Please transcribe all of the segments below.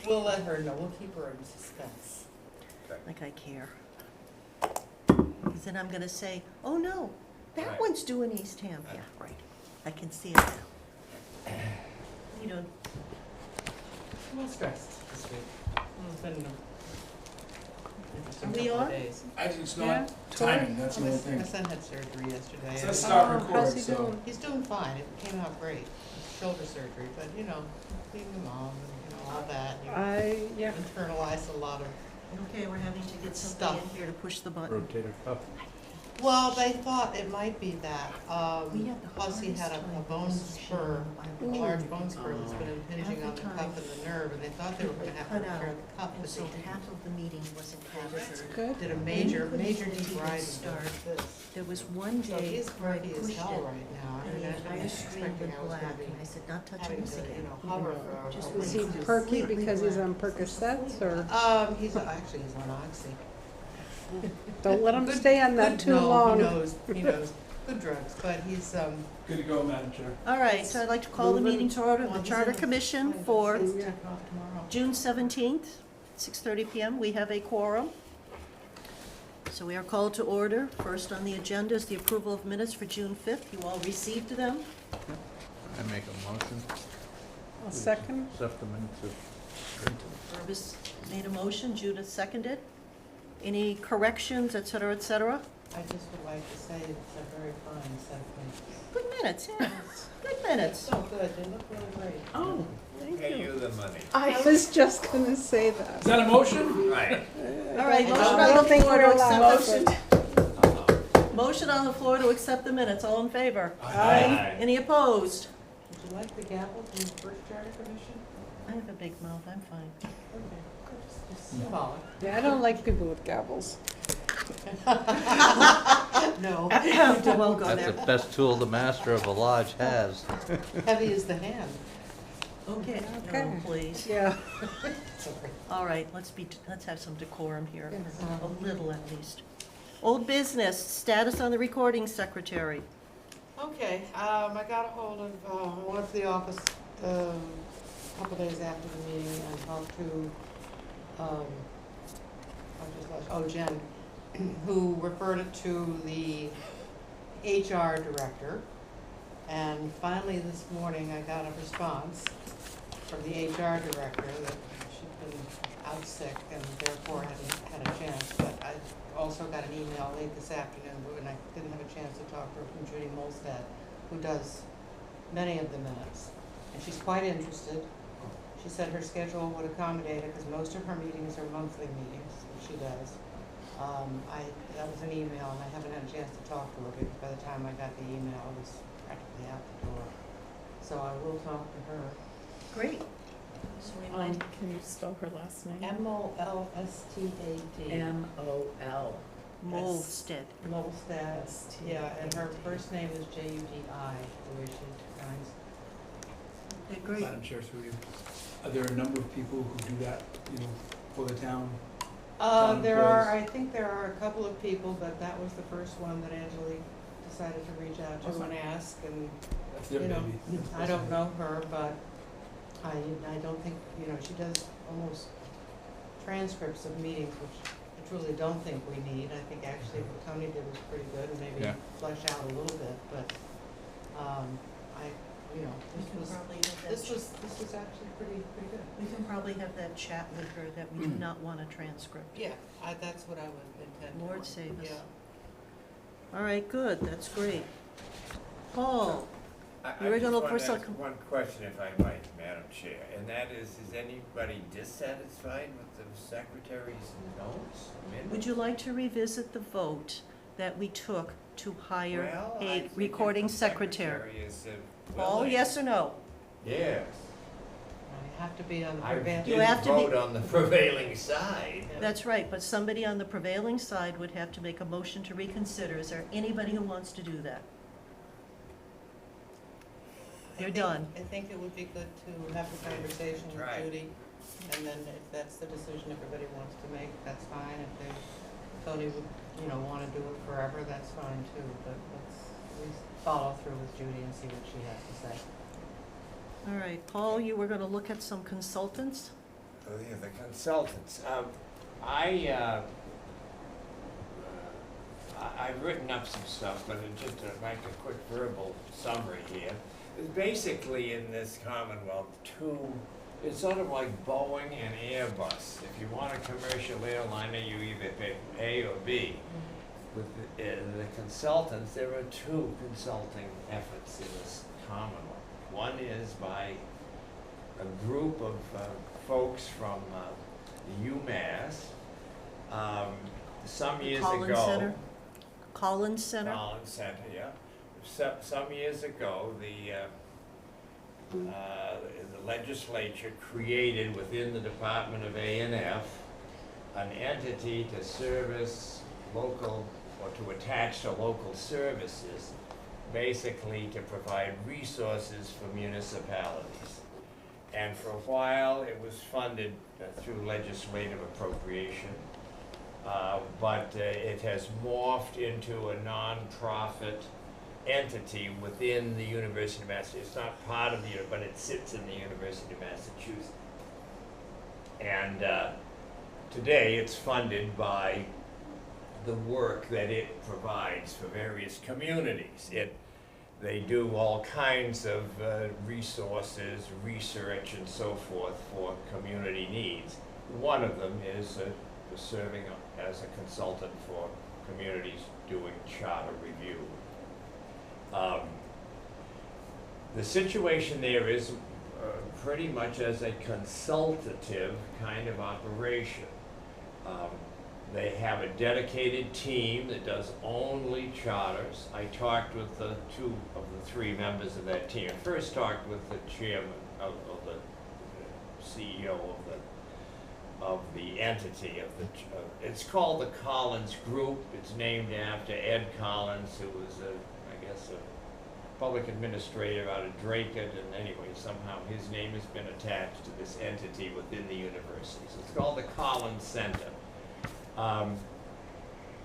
We'll let her know, we'll keep her in suspense. Like I care. Because then I'm gonna say, oh no, that Right. one's due in Eastham. Yeah, right. I can see it now. You know, I'm a little stressed this week. It's been an interesting Are we couple of on? days. It's Yeah, not timing, that's the My whole thing. son had surgery yesterday. It and says start Oh, record, how's he so. doing? He's doing fine, it came out great. Shoulder surgery, but you know, being a mom and all that, you Yeah. internalize a lot of. okay, we're having to get something in Stuff. here to push the button. Rotator cuff. Well, they thought it might be that, We have the plus he had hardest a time bone with this spur, a shit. large bone spur that's been impinging on the Half the cuff and the nerve, and they thought they were gonna have to Cut repair out. the cuff, And but so they didn't. half of the meeting wasn't covered. Good. Did a Then major, you couldn't major even deep ride start. with this. There was one So day he's where I perky as pushed hell it, right now. I and mean, the I didn't entire screen expect went I was black, gonna be and I said, not touching having this to, again. you know, hover for. Just Was wait he till perky completely because he's black. on Percocets, or He's, actually, he's on Oxy. don't let him Good- stay on that good- too no, long? he knows, good drugs, but he's, Good to go, Madam Chair. All right, so I'd like to call the meeting to order of the Well, he's Charter in- Commission he's for taking off tomorrow. June 17th, 6:30 PM. We have a quorum. So we are called to order. First on the agenda is the approval of minutes for June 5th. You all received them. I make a motion. A second? Accept the minutes of Purvis made a motion, Judith seconded. Any corrections, et cetera, et cetera? I just would like to say it's a very fine set of minutes. Good minutes, yeah. Good minutes. So good, they look really great. Oh, thank Pay you. you the money. I was just gonna say Is that. that a motion? Right. All right, I motion don't on the think floor we're to allowed accept. to- Motion on the floor to accept the minutes. All in favor? Aye. Any opposed? Would you like the gavel from the first charter commission? I have a big mouth, I'm fine. Okay, just symbolic. Yeah, I don't like people with gavels. No, Well, go That's there. the best tool the master of a lodge has. heavy is the hand. Okay, Okay. no, please. Yeah. Sorry. All right, let's have some decorum here, Yes. a little at least. Old business, status on the recording secretary. Okay, I got a hold of, I went to the office, a couple days after the meeting and talked to, Jen, who referred it to the HR director. And finally this morning, I got a response from the HR director that she'd been out sick and therefore hadn't had a chance. But I also got an email late this afternoon, and I didn't have a chance to talk to her, from Judy Molstad, who does many of the minutes. And she's quite interested. She said her schedule would accommodate it, because most of her meetings are monthly meetings, which she does. That was an email, and I haven't had a chance to talk to her, because by the time I got the email, it was practically out the door. So I will talk to her. Great. So we might, Can you spell her last name? Molstad. M-O-L. Molstead. Molstad, yeah, and her first name is Judi, the way she signs. Okay, great. Madam Chair, through you. Are there a number of people who do that, for the town? Town I employees. think there are a couple of people, but that was the first one that Angelique decided to reach out to and ask, and, That's their you know, baby. I don't know her, but I don't think, she does almost transcripts of meetings, which I truly don't think we need. I think actually what Tony did was pretty good, and maybe Yeah. flesh out a little bit, but, We can probably have that, this was actually pretty good. we can probably have that chat with her that we do not want a transcript. Yeah, that's what I would intend. Lord save us. Yeah. All right, good, that's great. Paul, I You were just gonna want for to some- ask one question, if I might, Madam Chair, and that is anybody dissatisfied with the secretary's notes? would you like to revisit the vote that we took to hire Well, I a think if recording the secretary? is, Paul, willing- yes or no? Yes. I have to be on the I prevailing. You have didn't to be- vote on the prevailing side. That's right, but somebody on the prevailing side would have to make a motion to reconsider. Is there anybody who wants to do that? You're done. I think it would be good to have a conversation with Right. Judy, and then if that's the decision everybody wants to make, that's fine. If Tony would, wanna do it forever, that's fine too, but let's at least follow through with Judy and see what she has to say. All right, Paul, you were gonna look at some consultants? the consultants. I've written up some stuff, but just to make a quick verbal summary here. Basically, in this Commonwealth, it's sort of like Boeing and Airbus. If you want a commercial airliner, you either pick A or B. With the consultants, there are two consulting efforts in this Commonwealth. One is by a group of folks from UMass. Some years Collins ago. Center? Collins Center? Collins Center, yeah. Some years ago, the legislature created within the Department of A&F an entity to service local, or to attach to local services, basically to provide resources for municipalities. And for a while, it was funded through legislative appropriation. But it has morphed into a non-profit entity within the University of Massachusetts. It's not part of the, but it sits in the University of Massachusetts. And today it's funded by the work that it provides for various communities. They do all kinds of resources, research, and so forth for community needs. One of them is serving as a consultant for communities doing charter review. The situation there is pretty much as a consultative kind of operation. They have a dedicated team that does only charters. I talked with the two of the three members of that team. I first talked with the chairman of the CEO of the entity of the. It's called the Collins Group. It's named after Ed Collins, who was I guess a public administrator out of Draycott, and anyway, somehow his name has been attached to this entity within the university. So it's called the Collins Center.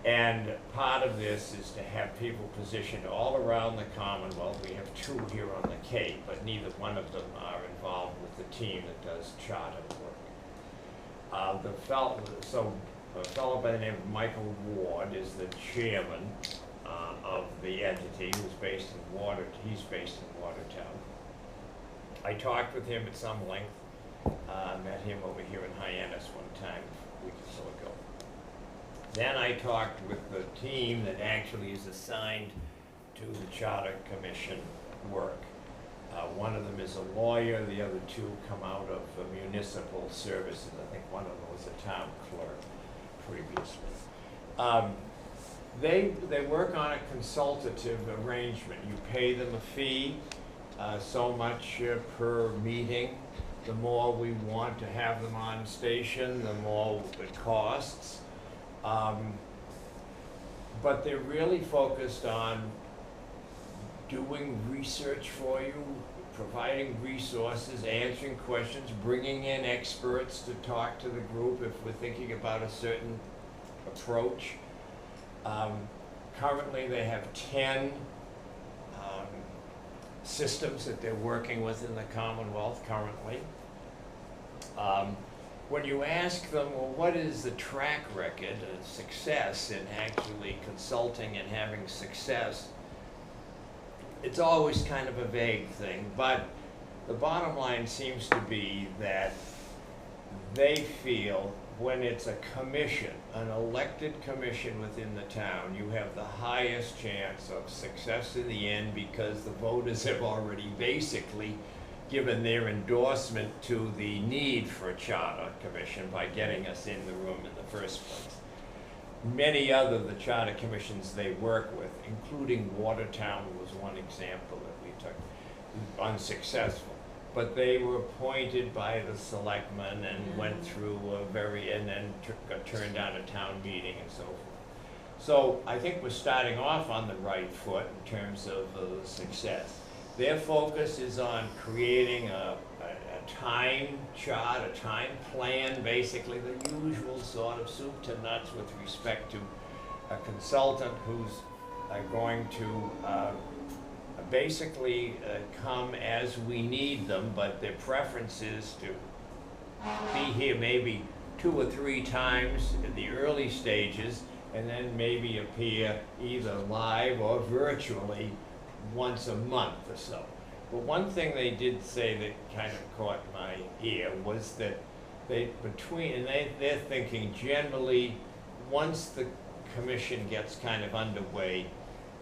And part of this is to have people positioned all around the Commonwealth. We have two here on the Cape, but neither one of them are involved with the team that does charter work. A fellow by the name of Michael Ward is the chairman of the entity, who's based in Watertown. I talked with him at some length. Met him over here in Hyannis one time a week or so ago. Then I talked with the team that actually is assigned to the Charter Commission work. One of them is a lawyer, the other two come out of municipal services. I think one of them was a town clerk previously. They work on a consultative arrangement. You pay them a fee, so much per meeting. The more we want to have them on station, the more it costs. But they're really focused on doing research for you, providing resources, answering questions, bringing in experts to talk to the group if we're thinking about a certain approach. Currently, they have 10 systems that they're working with in the Commonwealth currently. When you ask them, well, what is the track record of success in actually consulting and having success, it's always kind of a vague thing, but the bottom line seems to be that they feel when it's a commission, an elected commission within the town, you have the highest chance of success in the end because the voters have already basically given their endorsement to the need for a charter commission by getting us in the room in the first place. Many other the charter commissions they work with, including Watertown was one example that we took, unsuccessful. But they were appointed by the selectmen and went through and then got turned down at town meeting and so forth. So I think we're starting off on the right foot in terms of success. Their focus is on creating a time chart, a time plan, basically the usual sort of soup to nuts with respect to a consultant who's going to basically come as we need them, but their preference is to be here maybe 2 or 3 times in the early stages, and then maybe appear either live or virtually once a month or so. But one thing they did say that kind of caught my ear was that they're thinking generally, once the commission gets kind of underway,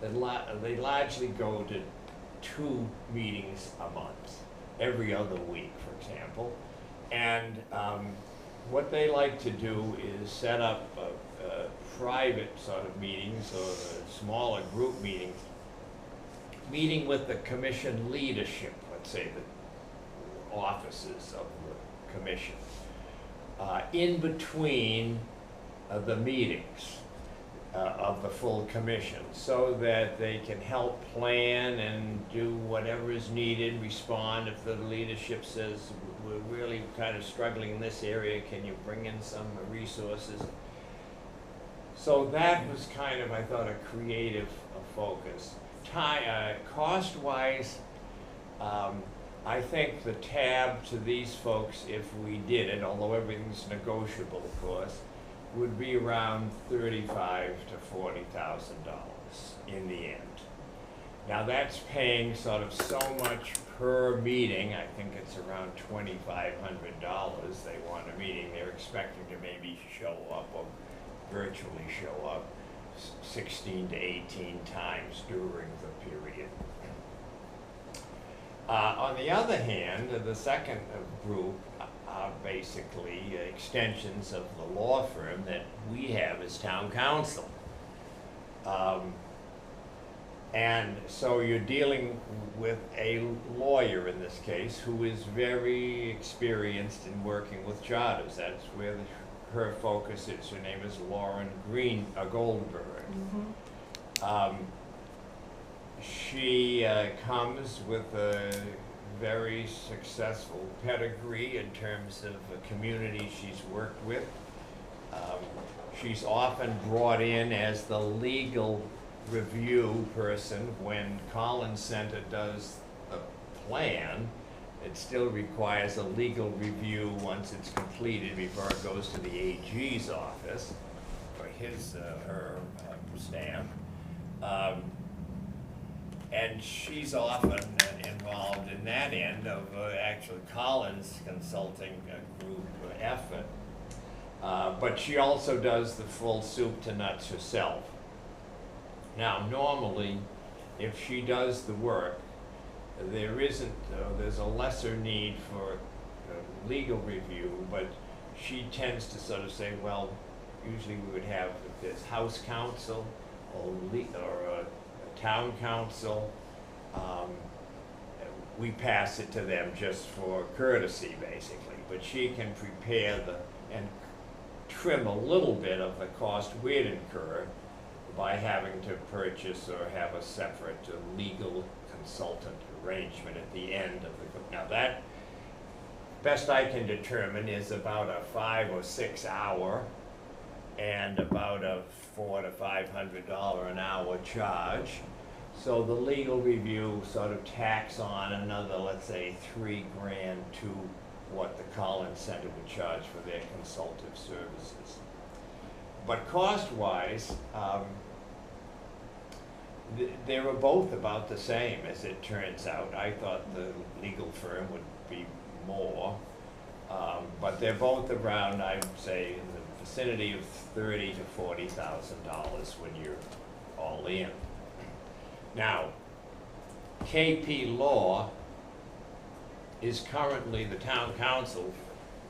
they largely go to 2 meetings a month, every other week, for example. And what they like to do is set up private sort of meetings or smaller group meetings, meeting with the commission leadership, let's say the offices of the commission, in between the meetings of the full commission, so that they can help plan and do whatever is needed, respond if the leadership says, we're really kind of struggling in this area, can you bring in some resources? So that was kind of, I thought, a creative focus. Cost-wise, I think the tab to these folks, if we did it, although everything's negotiable, of course, would be around $35,000 to $40,000 in the end. Now that's paying sort of so much per meeting. I think it's around $2,500 they want a meeting. They're expecting to maybe show up or virtually show up 16 to 18 times during the period. On the other hand, the second group are basically extensions of the law firm that we have as town council. And so you're dealing with a lawyer in this case who is very experienced in working with charters. That's where her focus is. Her name is Lauren Goldberg. She comes with a very successful pedigree in terms of the community she's worked with. She's often brought in as the legal review person when Collins Center does the plan. It still requires a legal review once it's completed before it goes to the AG's office for her stamp. And she's often involved in that end of actually Collins Consulting Group effort. But she also does the full soup to nuts herself. Now, normally, if she does the work, there's a lesser need for legal review, but she tends to sort of say, well, usually we would have this house counsel or a town council. We pass it to them just for courtesy, basically, but she can prepare and trim a little bit of the cost we'd incur by having to purchase or have a separate legal consultant arrangement at the end of the. Now that, best I can determine, is about a 5 or 6 hour and about a $400 to $500 an hour charge. So the legal review sort of tacks on another, let's say, $3,000 to what the Collins Center would charge for their consultative services. But cost-wise, they were both about the same, as it turns out. I thought the legal firm would be more, but they're both around, I'd say, in the vicinity of $30,000 to $40,000 when you're all in. Now, KP Law is currently the town council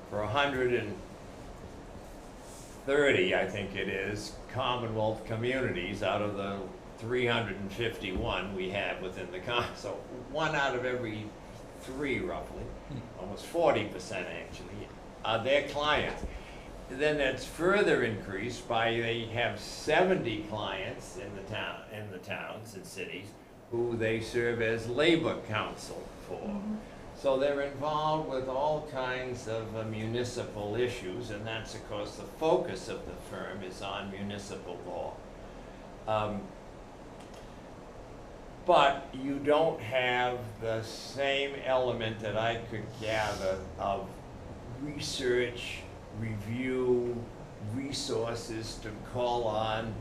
for 130, I think it is, Commonwealth communities out of the 351 we have within the council. 1 out of every 3, roughly, almost 40% actually, are their clients. Then that's further increased by they have 70 clients in the towns and cities who they serve as labor counsel for. So they're involved with all kinds of municipal issues, and that's of course the focus of the firm is on municipal law. But you don't have the same element that I could gather of research, review, resources to call on.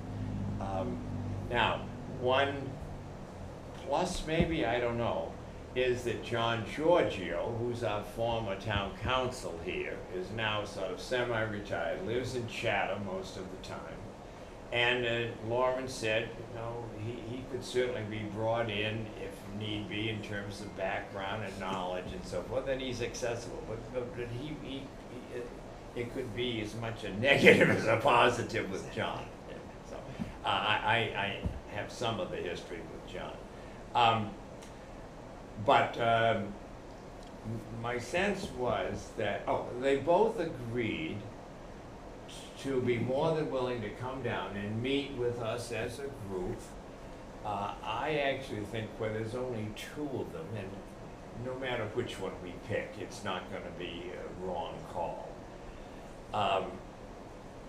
Now, one plus maybe, I don't know, is that John Giorgio, who's our former town council here, is now sort of semi-retired, lives in Chatham most of the time. And Lauren said, you know, he could certainly be brought in if need be in terms of background and knowledge and so forth, and he's accessible. But it could be as much a negative as a positive with John. So I have some of the history with John. But my sense was that, they both agreed to be more than willing to come down and meet with us as a group. I actually think where there's only two of them, and no matter which one we pick, it's not going to be a wrong call.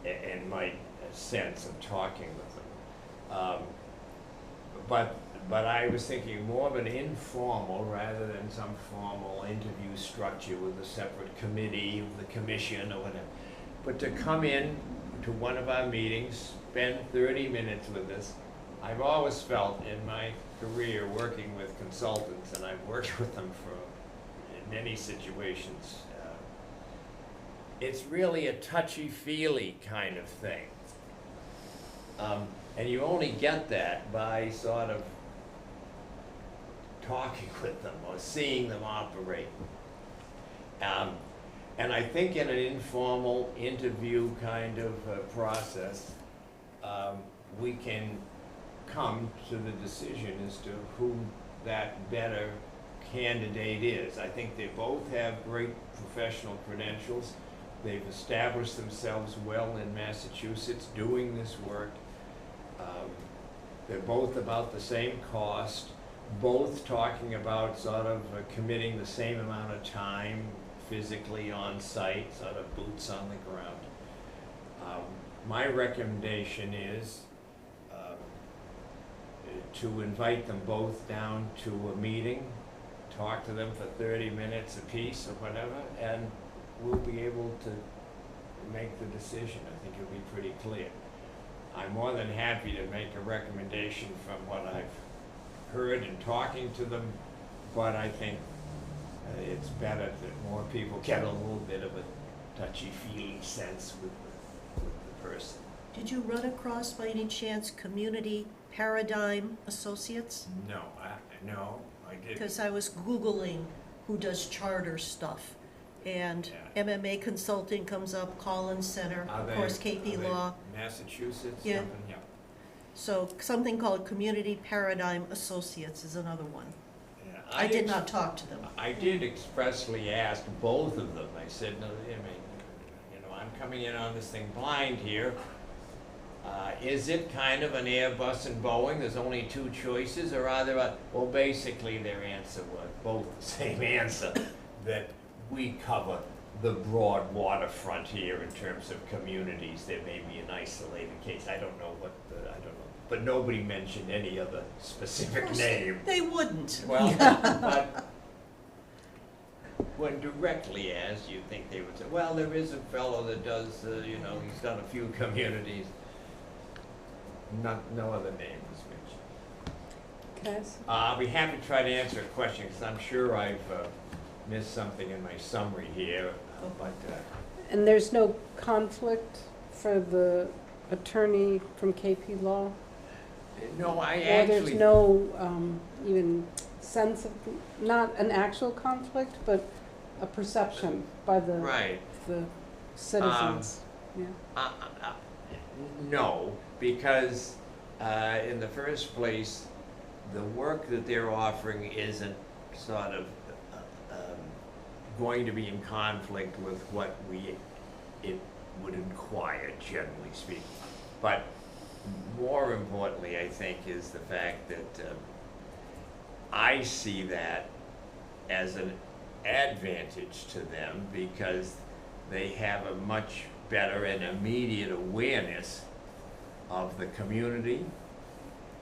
And my sense of talking with them. But I was thinking more of an informal rather than some formal interview structure with a separate committee of the commission or whatever. But to come in to one of our meetings, spend 30 minutes with us. I've always felt in my career working with consultants, and I've worked with them in many situations, it's really a touchy-feely kind of thing. And you only get that by sort of talking with them or seeing them operate. And I think in an informal interview kind of process, we can come to the decision as to who that better candidate is. I think they both have great professional credentials. They've established themselves well in Massachusetts doing this work. They're both about the same cost, both talking about sort of committing the same amount of time physically on site, sort of boots on the ground. My recommendation is to invite them both down to a meeting, talk to them for 30 minutes apiece or whatever, and we'll be able to make the decision. I think it'll be pretty clear. I'm more than happy to make a recommendation from what I've heard in talking to them, but I think it's better that more people get a little bit of a touchy-feely sense with the person. Did you run across by any chance Community Paradigm Associates? No, I didn't. Because I was Googling who does charter stuff. And Yeah. MMA Consulting comes up, Collins Center, Are of they- course KP are they Law. Massachusetts? Yeah. Something? Yeah. So something called Community Paradigm Associates is another one. Yeah. I did not talk to them. I did expressly ask both of them. I said, no, I mean, you know, I'm coming in on this thing blind here. Is it kind of an Airbus and Boeing? There's only two choices, or are there? Well, basically, their answer was both the same answer, that we cover the broad waterfront here in terms of communities. There may be an isolated case. I don't know, but nobody mentioned any other specific name. They wouldn't. Well, but when directly asked, you think they would say, well, there is a fellow that does, he's done a few communities. No other name was mentioned. Can I ask- I'll be happy to try to answer a question, because I'm sure I've missed something in my summary here, but And there's no conflict for the attorney from KP Law? no, I Or actually. there's no even sense of, not an actual conflict, but a perception by the Right. the citizens? Yeah. No, because in the first place, the work that they're offering isn't sort of going to be in conflict with what it would inquire, generally speaking. But more importantly, I think, is the fact that I see that as an advantage to them, because they have a much better and immediate awareness of the community,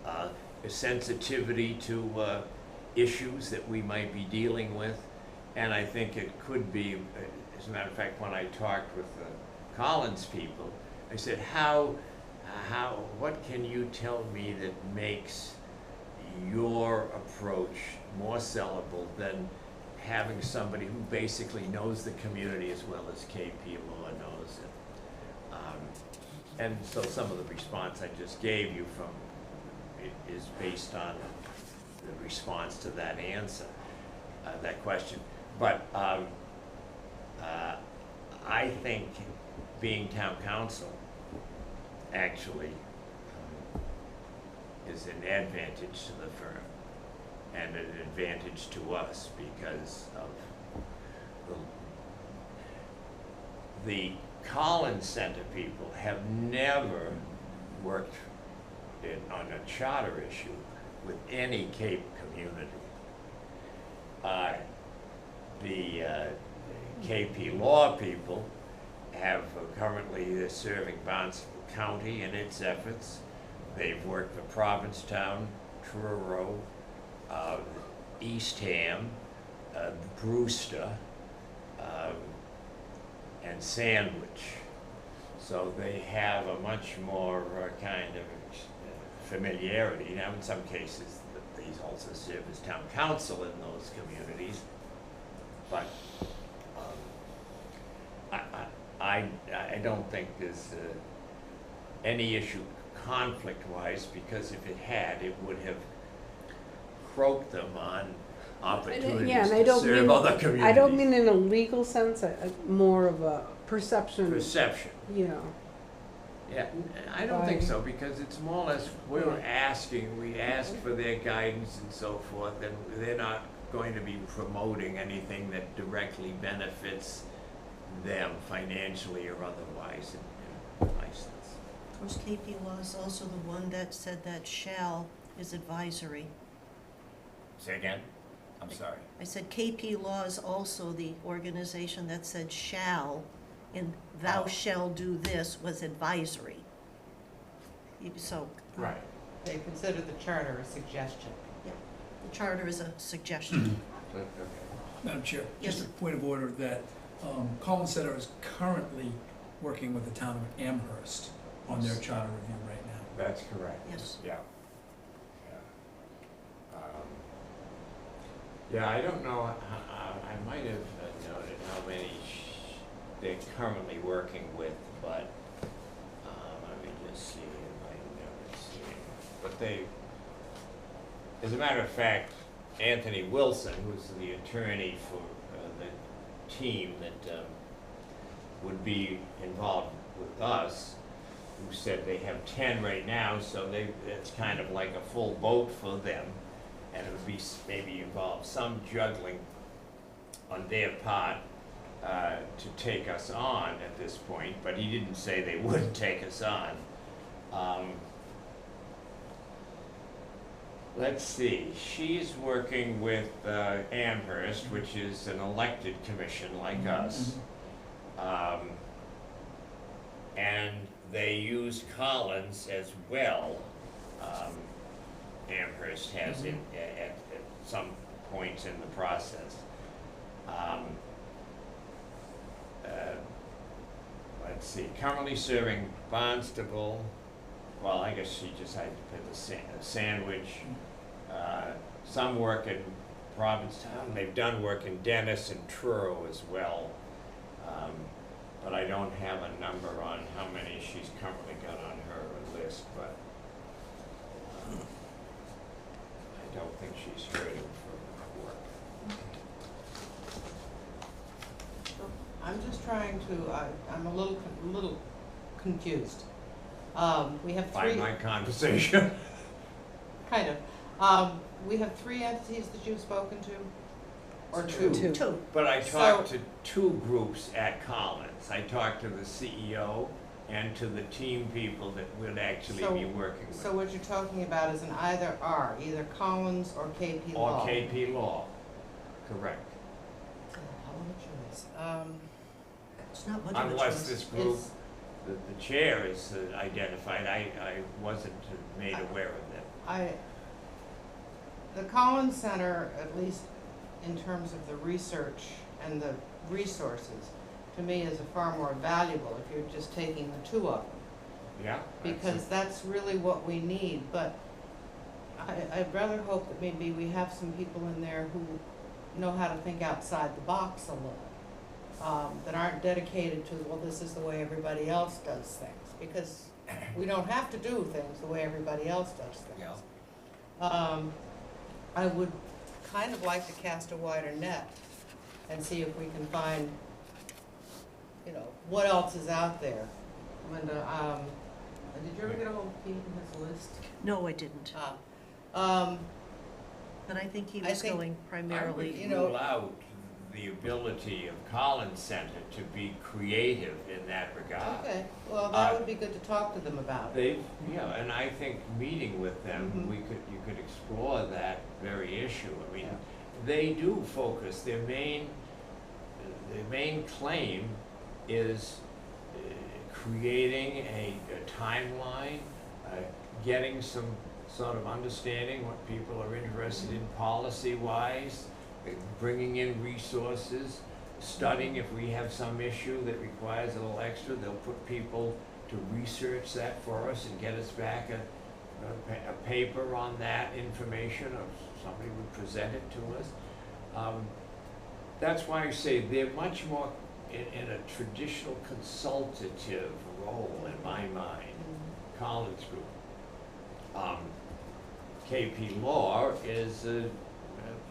a sensitivity to issues that we might be dealing with, and I think it could be as a matter of fact, when I talked with the Collins people, I said, what can you tell me that makes your approach more sellable than having somebody who basically knows the community as well as KP Law knows it? And so some of the response I just gave you from it is based on the response to that answer, that question. But I think being town council actually is an advantage to the firm and an advantage to us because of the Collins Center people have never worked on a charter issue with any Cape community. The KP Law people have currently, they're serving Barnstable County in its efforts. They've worked for Provincetown, Truro, Eastham, Brewster, and Sandwich. So they have a much more kind of familiarity. Now, in some cases, these also serve as town council in those communities. But I don't think there's any issue conflict-wise, because if it had, it would have croaked them on opportunities Yeah, and I to don't serve mean, other communities. I don't mean in a legal sense, more of a perception, Perception. you know. Yeah, I don't think so, because it's more or less, we ask for their guidance and so forth, and they're not going to be promoting anything that directly benefits them financially or otherwise in my sense. Of course, KP Law is also the one that said that shall is advisory. Say again? I'm sorry. I said KP Law is also the organization that said shall, and thou Oh. shall do this was advisory. So, Right. They consider the charter a suggestion. the charter is a suggestion. Okay. Madam Chair, just Yes. a point of order that Collins Center is currently working with the town of Amherst on their charter review right now. That's correct. Yes. Yeah. Yeah, I don't know, I might have noted how many they're currently working with, but, let me just see if I never see it. But they, as a matter of fact, Anthony Wilson, who's the attorney for the team that would be involved with us, who said they have 10 right now, so it's kind of like a full boat for them. And it would be maybe involve some juggling on their part to take us on at this point, but he didn't say they wouldn't take us on. Let's see, she's working with Amherst, which is an elected commission like us. And they use Collins as well. Amherst has it at some points in the process. Let's see, currently serving Barnstable, well, I guess she just had to put the Sandwich. Some work in Provincetown, they've done work in Dennis and Truro as well. But I don't have a number on how many she's currently got on her list, but I don't think she's hurting for work. I'm just trying to, I'm a little confused. We have By three, my conversation. kind of. We have three entities that you've spoken to? Or two? Two. Two. But I talked to two groups at Collins. I talked to the CEO and to the team people that would actually be working with. So what you're talking about is an either or, either Collins or KP Or Law. KP Law, correct. It's a hell of a choice. It's not much of a Unless choice. this group, It's- the chair is identified, I wasn't made aware of that. The Collins Center, at least in terms of the research and the resources, to me, is far more valuable if you're just taking the two of them. Yeah. Because that's really what we need, but I'd rather hope that maybe we have some people in there who know how to think outside the box a little, that aren't dedicated to, well, this is the way everybody else does things, because we don't have to do things the way everybody else does things. I would kind of like to cast a wider net and see if we can find, you know, what else is out there. Linda, did you ever get a hold of Pete and his list? No, I didn't. But I think he I was think- going primarily. I you would know- rule out the ability of Collins Center to be creative in that regard. Okay, well, that would be good to talk to them about. They, yeah, and I think meeting with them, Mhm. you could explore that very issue. I mean, Yeah. they do focus, their main claim is creating a timeline, getting some sort of understanding what people are interested in policy-wise, bringing in resources, studying if we have some issue that requires a little extra, they'll put people to research that for us and get us back a paper on that information, or somebody would present it to us. That's why I say they're much more in a traditional consultative role in my mind, Collins Group. KP Law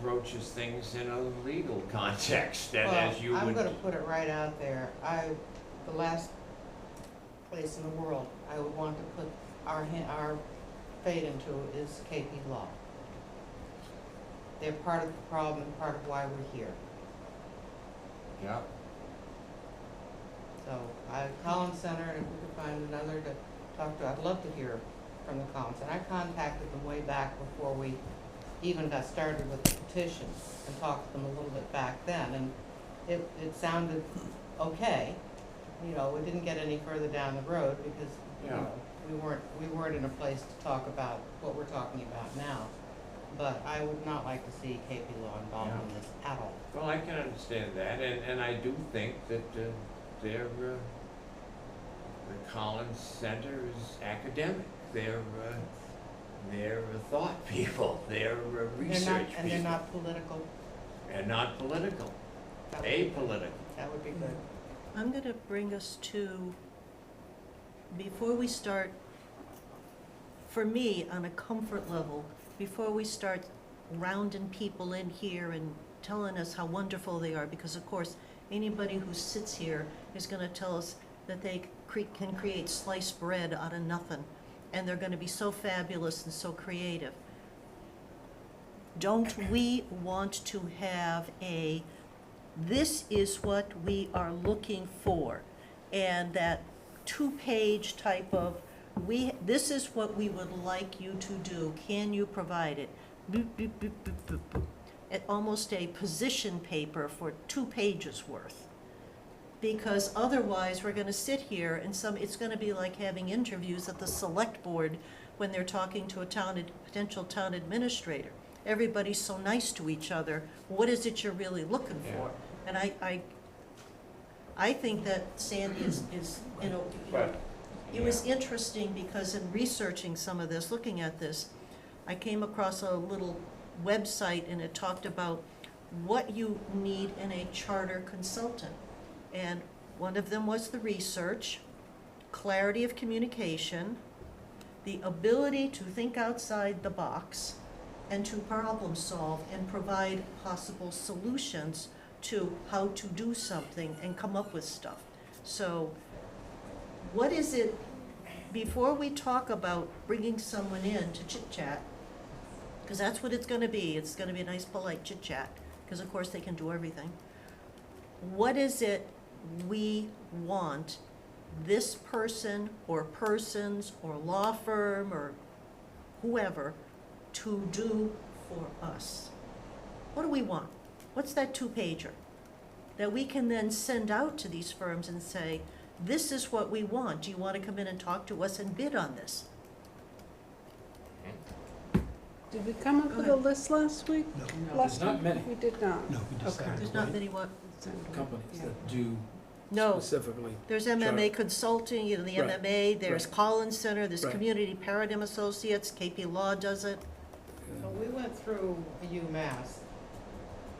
approaches things in a legal context, and as you Well, I'm would. gonna put it right out there, the last place in the world I would want to put our fate into is KP Law. They're part of the problem and part of why we're here. Yeah. So, Collins Center, and if we could find another to talk to, I'd love to hear from the Collins Center. I contacted them way back before we even got started with the petition, and talked to them a little bit back then, and it sounded okay. You know, we didn't get any further down the road because, you Yeah. know, we weren't in a place to talk about what we're talking about now. But I would not like to see KP Law involved in this at all. Well, I can understand that, and I do think that the Collins Center is academic. They're thought people. They're research people. And they're not political. And not political. That would be- Apolitical. That would be good. I'm going to bring us to, before we start, for me, on a comfort level, before we start rounding people in here and telling us how wonderful they are, because of course, anybody who sits here is going to tell us that they can create sliced bread out of nothing, and they're going to be so fabulous and so creative. Don't we want to have this is what we are looking for, and that two-page type of, this is what we would like you to do, can you provide it? Boop, boop, boop, boop, boop, boop. Almost a position paper for 2 pages worth. Because otherwise, we're gonna sit here and it's gonna be like having interviews at the select board when they're talking to a potential town administrator. Everybody's so nice to each other, what is it you're really looking for? And I think that Sandy is, you know, But, it was interesting because in researching some of this, looking at this, I came across a little website and it talked about what you need in a charter consultant. And one of them was the research, clarity of communication, the ability to think outside the box, and to problem solve and provide possible solutions to how to do something and come up with stuff. So what is it, before we talk about bringing someone in to chit chat, because that's what it's gonna be a nice polite chit chat, because of course they can do everything. What is it we want this person or persons or law firm or whoever to do for us? What do we want? What's that 2-pager that we can then send out to these firms and say, this is what we want. Do you want to come in and talk to us and bid on this? Did we come up Go with a ahead. list last week? There's Last not week? many. We did not. No, we Okay. decided There's not many what? companies that do No. specifically. There's Charter. MMA Consulting, you know, the Right, MMA, there's right. Collins Center, there's Right. Community Paradigm Associates, KP Law does it. So we went through UMass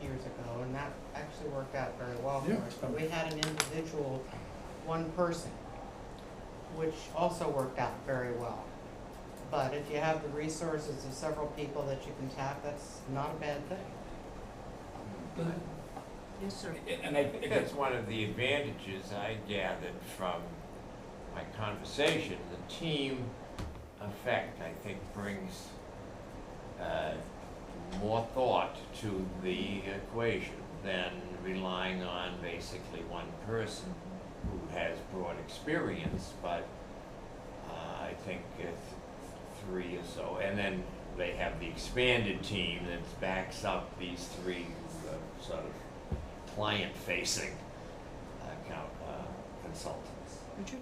years ago, and that actually worked out very well for Yeah. us. But we had an individual, one person, which also worked out very well. But if you have the resources of several people that you can tap, that's not a bad thing. Go ahead. Yes, sir. And I think that's one of the advantages I gathered from my conversation. The team effect, I think, brings more thought to the equation than relying on basically one person who has broad experience, but I think it's 3 or so. And then they have the expanded team that backs up these 3 sort of client-facing consultants. Richard?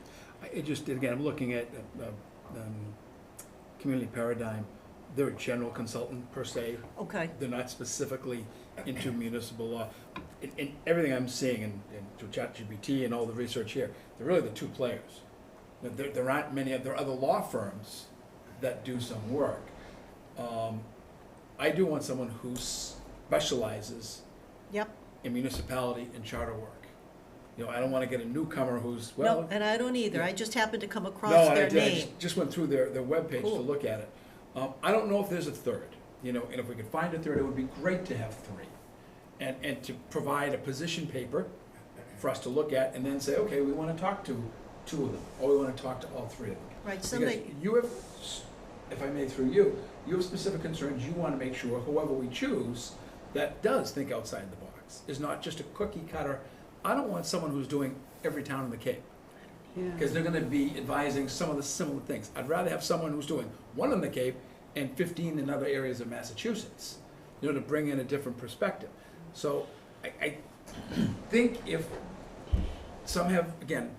It just, again, I'm looking at Community Paradigm. They're a general consultant per se. Okay, They're not specifically into municipal law. In everything I'm seeing in through ChatGPT and all the research here, they're really the 2 players. There aren't many, there are other law firms that do some work. I do want someone who specializes yep. in municipality and charter work. You know, I don't want to get a newcomer who's, No, well. and I don't either. yeah. I just happened to come across No, I their did. I name. just went through their webpage to Cool. look at it. I don't know if there's a third, you know, and if we could find a third, it would be great to have 3. And to provide a position paper for us to look at and then say, okay, we want to talk to 2 of them, or we want to talk to all 3 of them. Right, Because somebody, you have, if I may through you, you have specific concerns, you want to make sure whoever we choose that does think outside the box, is not just a cookie cutter. I don't want someone who's doing every town in the Cape, Yeah. because they're gonna be advising some of the similar things. I'd rather have someone who's doing 1 in the Cape and 15 in other areas of Massachusetts, you know, to bring in a different perspective. So I think if some have, again,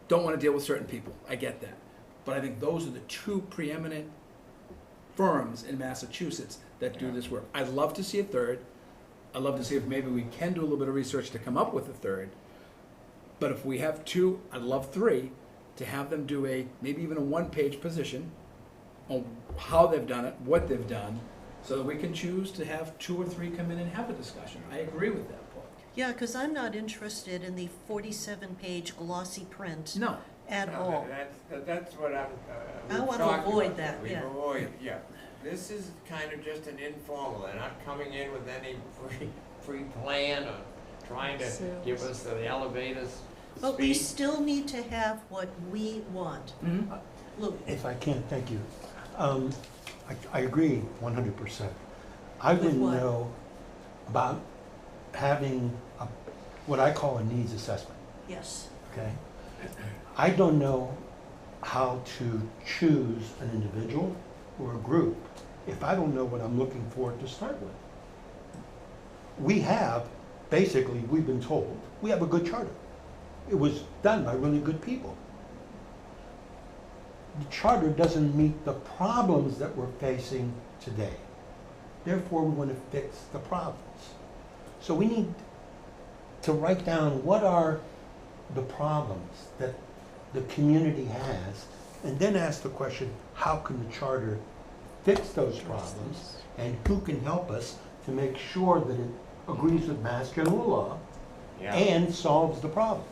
don't wanna deal with certain people, I get that. But I think those are the 2 preeminent firms in Massachusetts that do this work. I'd love to see a third. I'd love to see if maybe we can do a little bit of research to come up with a third. But if we have 2, I'd love 3, to have them do maybe even a 1-page position on how they've done it, what they've done, so that we can choose to have 2 or 3 come in and have a discussion. I agree with that, Paul. yeah, because I'm not interested in the 47-page glossy print No, at No, all. That's what I'm. I we've wanna talked avoid about that, We've yeah. yeah. This is kind of just an informal, they're not coming in with any free plan or trying to give Sales. us the elevators But we speed. still need to have what we want. Lou? If I can, thank you. I agree 100%. I With wouldn't what? know about having what I call a needs assessment, Yes. okay? I don't know how to choose an individual or a group if I don't know what I'm looking for to start with. We've been told, we have a good charter. It was done by really good people. The charter doesn't meet the problems that we're facing today. Therefore, we want to fix the problems. So we need to write down what are the problems that the community has, and then ask the question, how can the charter fix those problems, and who can help us to make sure that it agrees with Mass General Law Yeah. and solves the problem?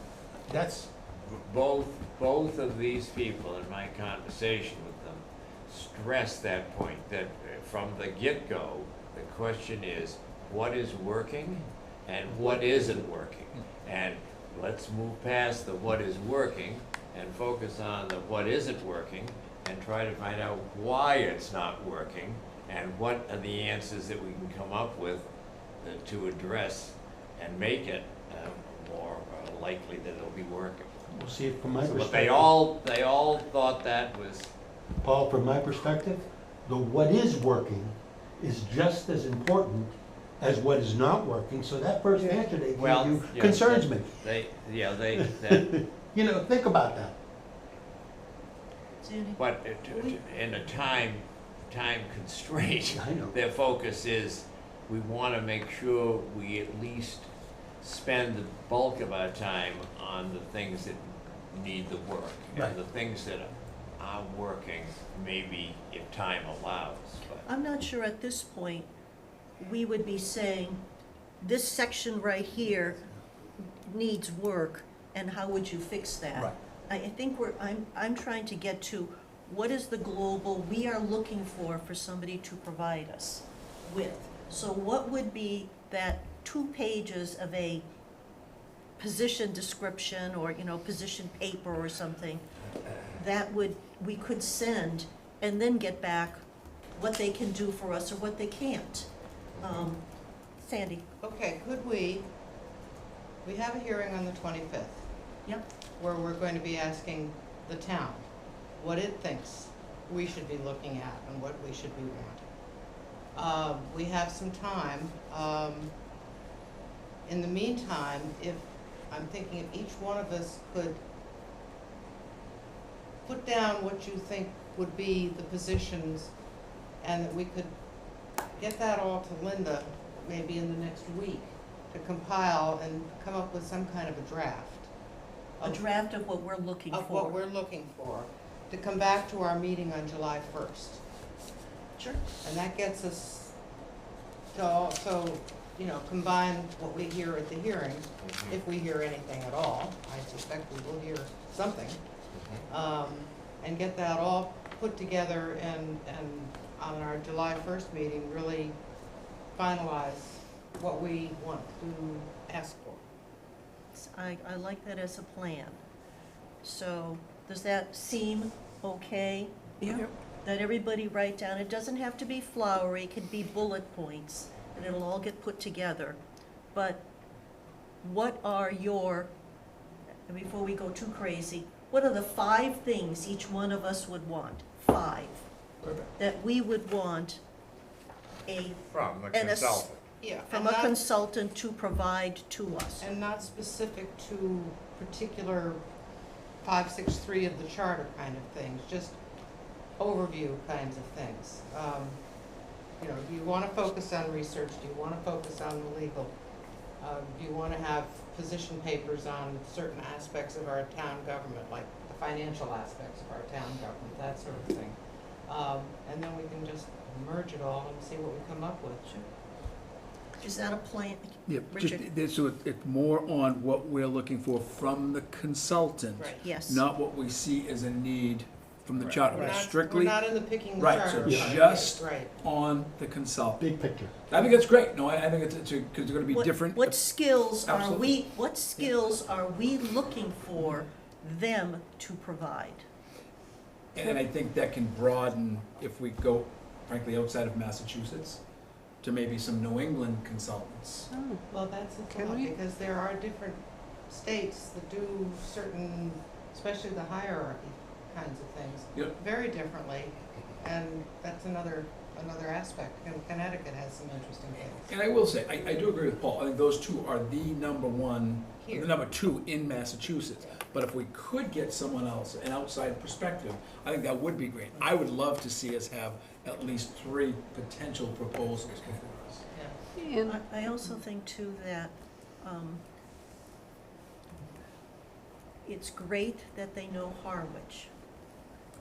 That's, Both of these people in my conversation with them stress that point, that from the get-go, the question is, what is working and what isn't working? And let's move past the what is working and focus on the what isn't working and try to find out why it's not working and what are the answers that we can come up with to address and make it more likely that it'll be working. we'll see it from my But perspective. they all thought that was, Paul, from my perspective, the what is working is just as important as what is not working, so that first answer they gave well, you yeah, concerns me. that, You know, think about that. Sandy? but in a time constraint, I know. their focus is, we want to make sure we at least spend the bulk of our time on the things that need the work. Right. And the things that are working, maybe if time allows, but. I'm not sure at this point, we would be saying, this section right here needs work, and how would you fix that? Right. I think I'm trying to get to, what is the global we are looking for somebody to provide us with? So what would be that 2 pages of a position description, or, position paper or something, that we could send, and then get back what they can do for us or what they can't. Sandy? Okay, could we have a hearing on the 25th Yep. where we're going to be asking the town what it thinks we should be looking at and what we should be wanting. We have some time. In the meantime, I'm thinking if each one of us could put down what you think would be the positions, and that we could get that all to Linda maybe in the next week to compile and come up with some kind of a draft. A draft of what we're looking for. Of what we're looking for, to come back to our meeting on July 1st. Sure. And that gets us to combine what we hear at the hearing, if we hear anything at all. I suspect we will hear something. And get that all put together and on our July 1st meeting, really finalize what we want to ask for. I like that as a plan. So, does that seem okay? Yeah. That everybody write down, it doesn't have to be flowery, it could be bullet points, and it'll all get put together. But what are your, and before we go too crazy, what are the 5 things each one of us would want? 5. Perfect. That we would want From the And a s- consultant. Yeah. from a consultant to provide to us. And not specific to particular 563 of the charter kind of things, just overview kinds of things. Do you want to focus on research? Do you want to focus on the legal? Do you want to have position papers on certain aspects of our town government, like the financial aspects of our town government, that sort of thing? And then we can just merge it all and see what we come up with. Is that a plan? Yeah, Richard? so it's more on what we're looking for from the consultant, Right. Yes. not what we see as a need from the Right. charter. We're It's not- strictly We're not in the picking the Right, charter. so part. just- Right. on the consultant. Big picture. I think it's great. No, I think it's because they're going to be What- different. What skills are Absolutely. what skills are we looking for them to provide? And I think that can broaden if we go, frankly, outside of Massachusetts to maybe some New England consultants. Oh, Well, that's the Can thought, we? because there are different states that do certain, especially the hierarchy kinds of things, Yep. very differently, and that's another aspect, and Connecticut has some interesting things. And I will say, I do agree with Paul. I think those two are the number one, Here. the number 2 in Massachusetts. But if we could get someone else, an outside perspective, I think that would be great. I would love to see us have at least 3 potential proposals before us. Yeah. and I also think too that it's great that they know Harwich.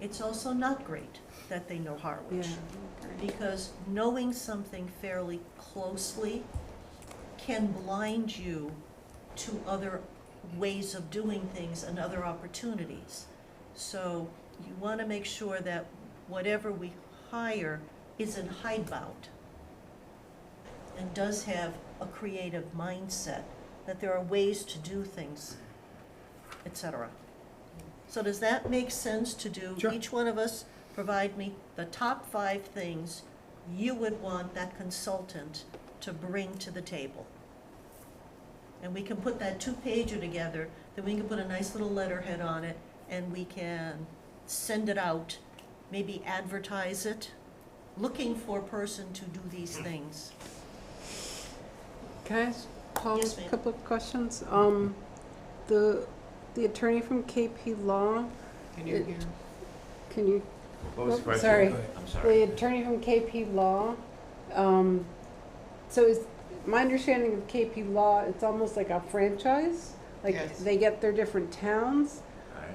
It's also not great that they know yeah, Harwich. okay. Because knowing something fairly closely can blind you to other ways of doing things and other opportunities. So you want to make sure that whatever we hire isn't hidebound and does have a creative mindset, that there are ways to do things, etc. So does that make sense to do? Sure. Each one of us provide me the top 5 things you would want that consultant to bring to the table. And we can put that 2-pager together, then we can put a nice little letterhead on it, and we can send it out, maybe advertise it, looking for a person to do these things. Can I ask Paul Yes, a ma'am. couple of questions? The attorney from KP Law, Can you It- hear? can you, What was the Oh, question? sorry. I'm the sorry. attorney from KP Law, so is, my understanding of KP Law, it's almost like a franchise. Like Yes. they get their different towns. Right.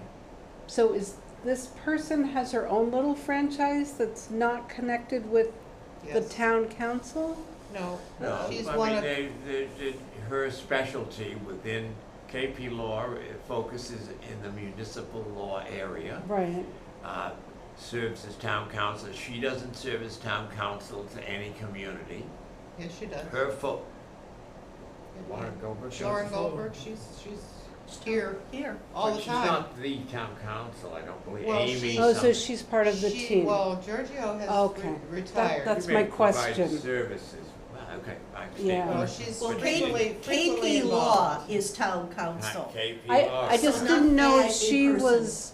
So is this person has her own little franchise that's not connected with the Yes. town council? No, No, she's I one mean, of, her specialty within KP Law, it focuses in the municipal law area. Right. Serves as town council. She doesn't serve as town council to any community. yes, she does. Her Lauren Goldberg? Lauren Goldberg, she's here Here. all But the she's time. not the town council, I don't believe. Well, Amy she- Oh, so something. she's part of the She- team. Well, Giorgio has Okay. retired. That's She my may provide question. services. Okay, I Yeah. understand. Well, she's Well, frequently KP involved. Law is town council. KP Law. I just So didn't not know that if she in-person. was,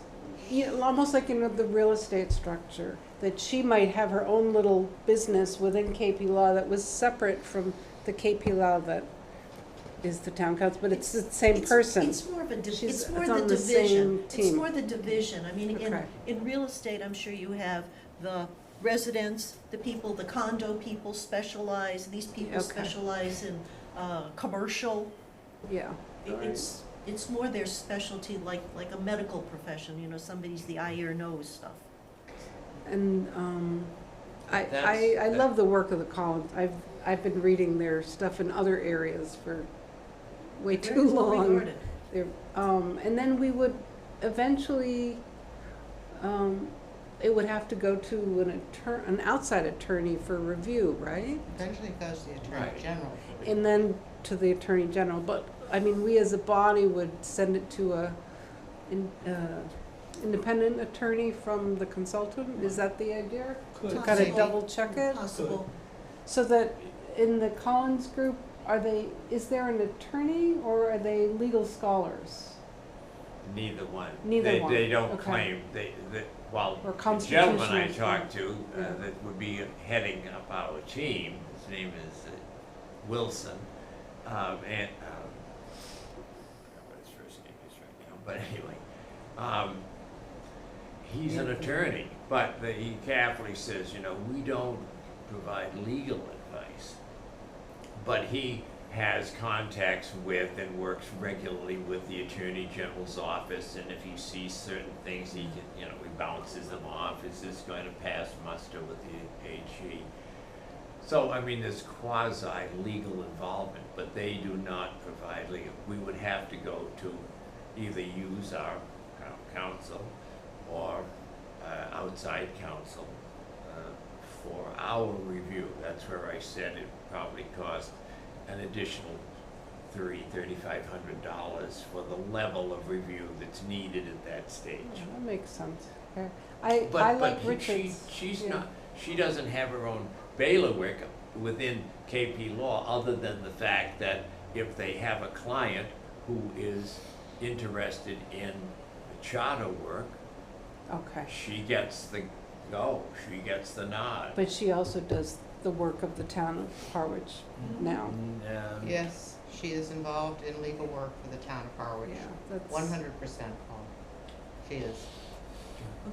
you know, almost like in the real estate structure, that she might have her own little business within KP Law that was separate from the KP Law that is the town council, but it's the same It's- person. It's more of a, She's- it's more it's the on the division. same It's team. more the division. I mean, Okay. in real estate, I'm sure you have the residents, the people, the condo people specialize, these people Okay. specialize in, commercial. Yeah, It's more their specialty, like a medical profession, you know, somebody's the eye, ear, nose stuff. and, I That's- love the work of the Collins. I've been reading their stuff in other areas for way Very too well long. regarded. And then we would eventually, it would have to go to an outside attorney for review, right? Eventually goes to the Attorney Right. General. And then to the Attorney General, but, I mean, we as a body would send it to independent attorney from the consultant, is that the idea? To kind of Possible. double check it? Possible. So that in the Collins group, is there an attorney or are they legal scholars? Neither one. Neither one, They don't okay. claim, well, Or the gentleman I constitutional talked to, Yeah. that would be heading up our team, his name is Wilson, and, I don't know what his first name is right now, but anyway, he's an attorney, but he carefully says, you know, we don't provide legal advice. But he has contacts with and works regularly with the Attorney General's office, and if he sees certain things, he can, you know, he bounces them off. Is this going to pass muster with the AG? So, I mean, there's quasi-legal involvement, but they do not provide legal. We would have to go to either use our counsel or outside counsel for our review. That's where I said it probably cost an additional $3,500 for the level of review that's needed at that stage. Yeah, that makes sense. Okay. I But like Richard's. she's yeah. not, she doesn't have her own bailiwick within KP Law, other than the fact that if they have a client who is interested in charter work, Okay. she gets the go, she gets the nod. But she also does the work of the town of Harwich now. Yes, she is involved in legal work for the town of Harwich. Yeah, that's. 100%, Paul. She is.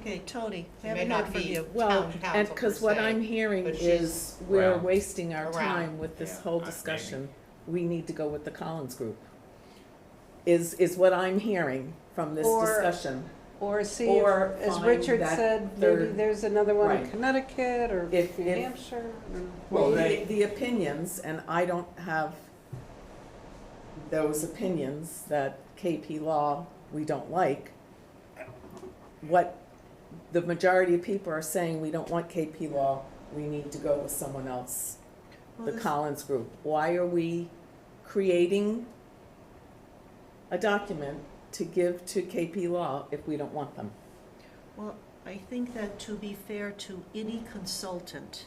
Okay, Tony, She may haven't not heard from be you. Well, town and council per because what se, I'm hearing but is she's we're around. wasting our Around. time with this Yeah, whole maybe. discussion. We need to go with the Collins group. Is what I'm hearing from this Or- discussion. Or see, Or if, as find Richard that said, maybe third- there's another one in Right. Connecticut or New If- Hampshire. I don't know. Well, they- the opinions, and I don't have those opinions that KP Law we don't like. What the majority of people are saying, we don't want KP Law, we need to go with someone else, Well, the this- Collins group. Why are we creating a document to give to KP Law if we don't want them? Well, I think that to be fair to any consultant,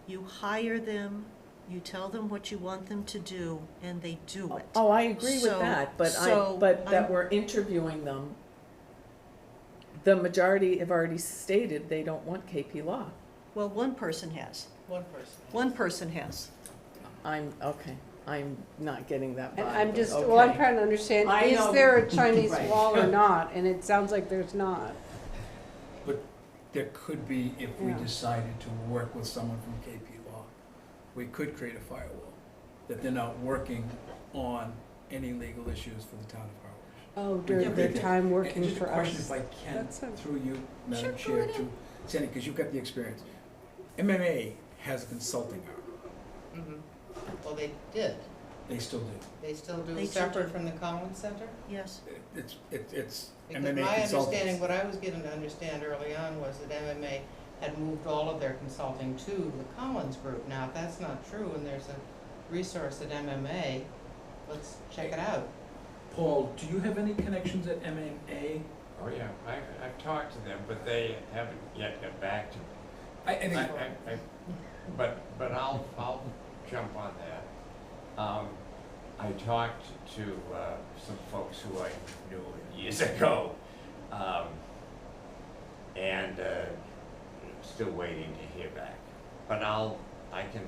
you hire them, you tell them what you want them to do, and they do it. Oh, I agree with So- that, but so but that I'm- we're interviewing them. The majority have already stated they don't want KP Law. Well, one person has. One person. One person has. I'm not getting that And vibe, I'm but just, well, I'm okay. trying to understand, I is know. there a Chinese Right. wall or not? And it sounds like there's not. But there could be, if we Yeah. decided to work with someone from KP Law, we could create a firewall. that they're not working on any legal issues for the town of Harwich. Oh, during their time working Just a for question, us. if I can, That's a- through you, Madam Sure, go Chair, ahead. to Sandy, because you've got the experience. MMA has a consulting arm. Mhm. Well, they did. They still do. They still do, They still separate do. from the Collins Center? Yes, It's Because MMA my consultants. understanding, what I was given to understand early on was that MMA had moved all of their consulting to the Collins Group. Now, if that's not true and there's a resource at MMA, let's check it out. Paul, do you have any connections at MMA? Oh, yeah, I've talked to them, but they haven't yet got back to me. I think, But I'll jump on that. I talked to some folks who I knew years ago, and still waiting to hear back. But I can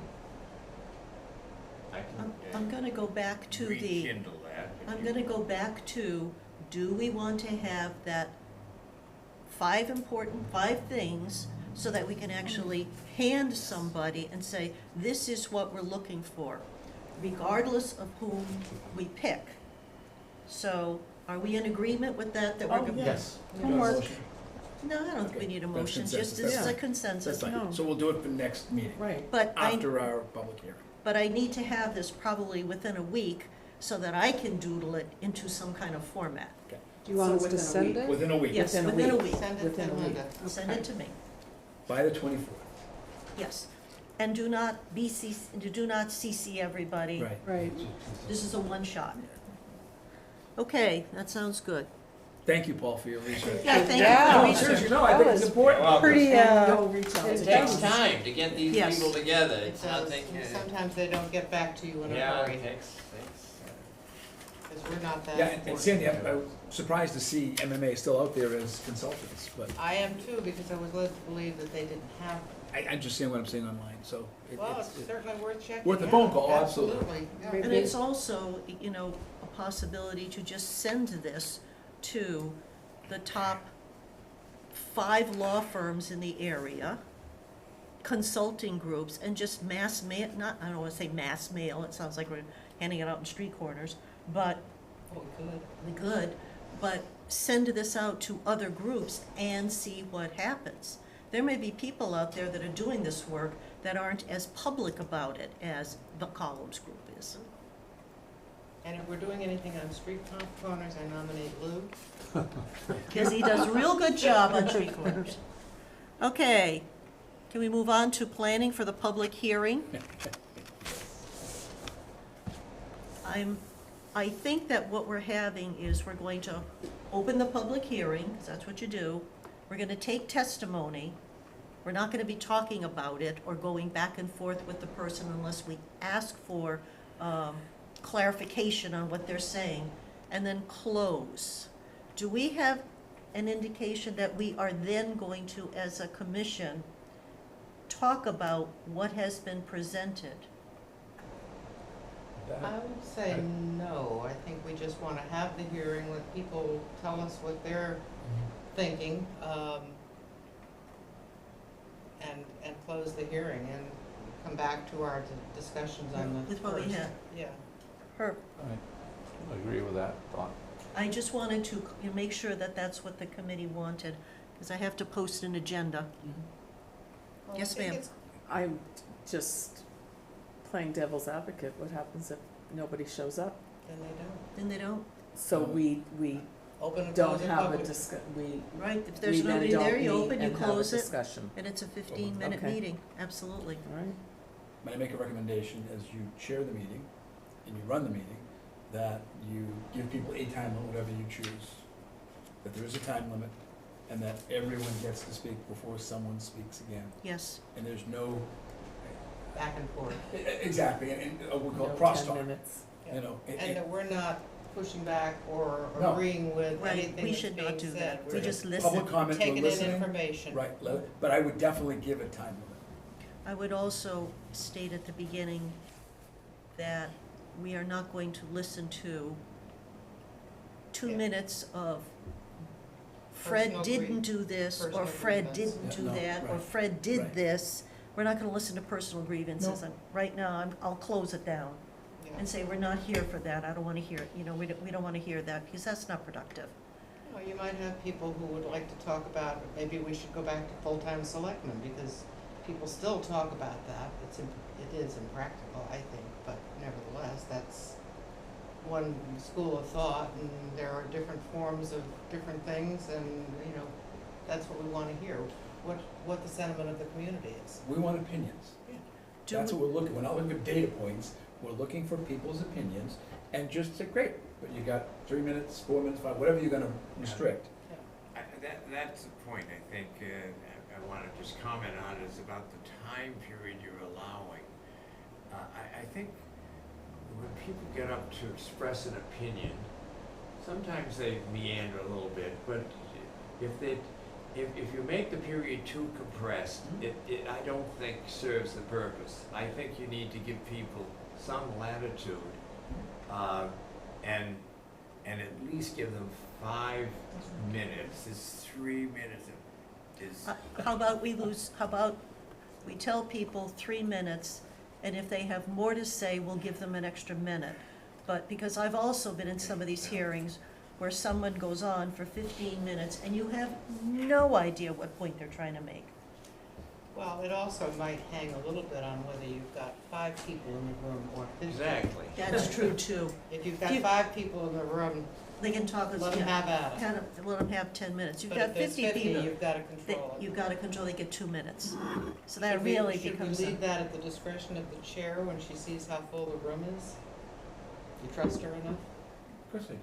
I'm gonna go back to the, rekindle that. if I'm you- gonna go back to, do we want to have that 5 things so that we can actually hand somebody and say, this is what we're looking for, regardless of whom we pick. So, are we in agreement with that, that we're Oh, gonna? yeah. Yes. Homework. No, I don't think we Okay, need a that's motion, just consensus. this is a Yeah. consensus. that's fine. No. So we'll do it for next meeting, Right. But after our public hearing. I need to have this probably within a week so that I can doodle it into some kind of format. Do you want So us to within a send week. it? Within a week, Yes, Within a within a week. week. Send it Within to a week. Linda. Send it to me, by the 24th. yes. And do not CC everybody. Right. Right. This is a one-shot. Okay, that sounds good. Thank you, Paul, for your research. Yeah, thank you Yeah. for the No, research. seriously, no, I That think it's was important. Well, Pretty, And go reach out it to It takes them. time to get these Yes. people together. It It's not does, thinking. and sometimes they don't get back to you in a Yeah, hurry, it takes. because we're not that Yeah, important. and Sandy, I'm surprised to see MMA still out there as consultants, but I am too, because I was led to believe that they didn't have them. I'm just saying what I'm seeing online, so. Well, it's certainly worth checking Worth a out. phone call, absolutely. yeah. Maybe- And it's also, a possibility to just send this to the top 5 law firms in the area, consulting groups, and just mass mail, I don't wanna say mass mail, it sounds like we're handing it out in street corners, but Oh, good. we could, but send this out to other groups and see what happens. There may be people out there that are doing this work that aren't as public about it as the Columns Group is. And if we're doing anything on street corners, I nominate Lou. Because he does a real good job on street corners. Okay, can we move on to planning for the public hearing? I think that what we're having is we're going to open the public hearing, because that's what you do. We're gonna take testimony. We're not gonna be talking about it or going back and forth with the person unless we ask for clarification on what they're saying, and then close. Do we have an indication that we are then going to, as a commission, talk about what has been presented? I would say no. I think we just want to have the hearing, let people tell us what they're thinking, and close the hearing and come back to our discussions on the With what we first. had. Yeah. Herb, I agree with that thought. I just wanted to make sure that that's what the committee wanted, because I have to post an agenda. Well, I Yes, think ma'am. it's- I'm just playing devil's advocate. What happens if nobody shows up? Then they don't. Then they don't, So we Open and don't close the have a public. right, if we there's then nobody don't there, you meet open, you and have a close it, discussion. and it's a 15-minute Okay. meeting, absolutely. All right. May I make a recommendation as you chair the meeting and you run the meeting, that you give people a time limit, whatever you choose, that there is a time limit, and that everyone gets to speak before someone speaks again. Yes, And there's no, Back and forth. exactly, and we call No it 10 crosstalk, minutes. you know. And that we're not pushing back or No. agreeing with right, anything we that's should being not do said. that, we We're just Public listen. comment, we're taking in listening. information. Right, but I would definitely give a time limit. I would also state at the beginning that we are not going to listen to 2 Yeah. minutes of Fred Personal didn't do this, or personal Fred grievance. didn't Yeah, do no, that, or right, Fred did right. this. We're not gonna listen to personal grievances. No. And right now, I'll close it down. Yeah. and say, we're not here for that, I don't wanna hear, you know, we don't wanna hear that, because that's not productive. Well, you might have people who would like to talk about, maybe we should go back to full-time selectmen, because people still talk about that. It is impractical, I think, but nevertheless, that's one school of thought, and there are different forms of different things, and, you know, that's what we wanna hear, what the sentiment of the community is. We want opinions. Do That's we- what we're looking, we're not looking for data points, we're looking for people's opinions, and just say, great, but you got 3 minutes, 4 minutes, 5, whatever you're gonna restrict. That's the point, I think, I want to just comment on, is about the time period you're allowing. I think when people get up to express an opinion, sometimes they meander a little bit, but if you make the period too compressed, it I don't think serves the purpose. I think you need to give people some latitude, and at least give them 5 minutes. It's 3 minutes is. How about we tell people 3 minutes, and if they have more to say, we'll give them an extra minute. But, because I've also been in some of these hearings where someone goes on for 15 minutes, and you have no idea what point they're trying to make. Well, it also might hang a little bit on whether you've got 5 people in the room or 50. Exactly. That's true, too. If you've got You- 5 people in the room, They can talk, let them have at it. let them have 10 minutes. You've But got if there's 50 50, people, you've got to control it. you've got to control, they get 2 minutes. So that Should we- really becomes, Should we leave that at the discretion of the chair when she sees how full the room is? You trust her enough? Of course I do.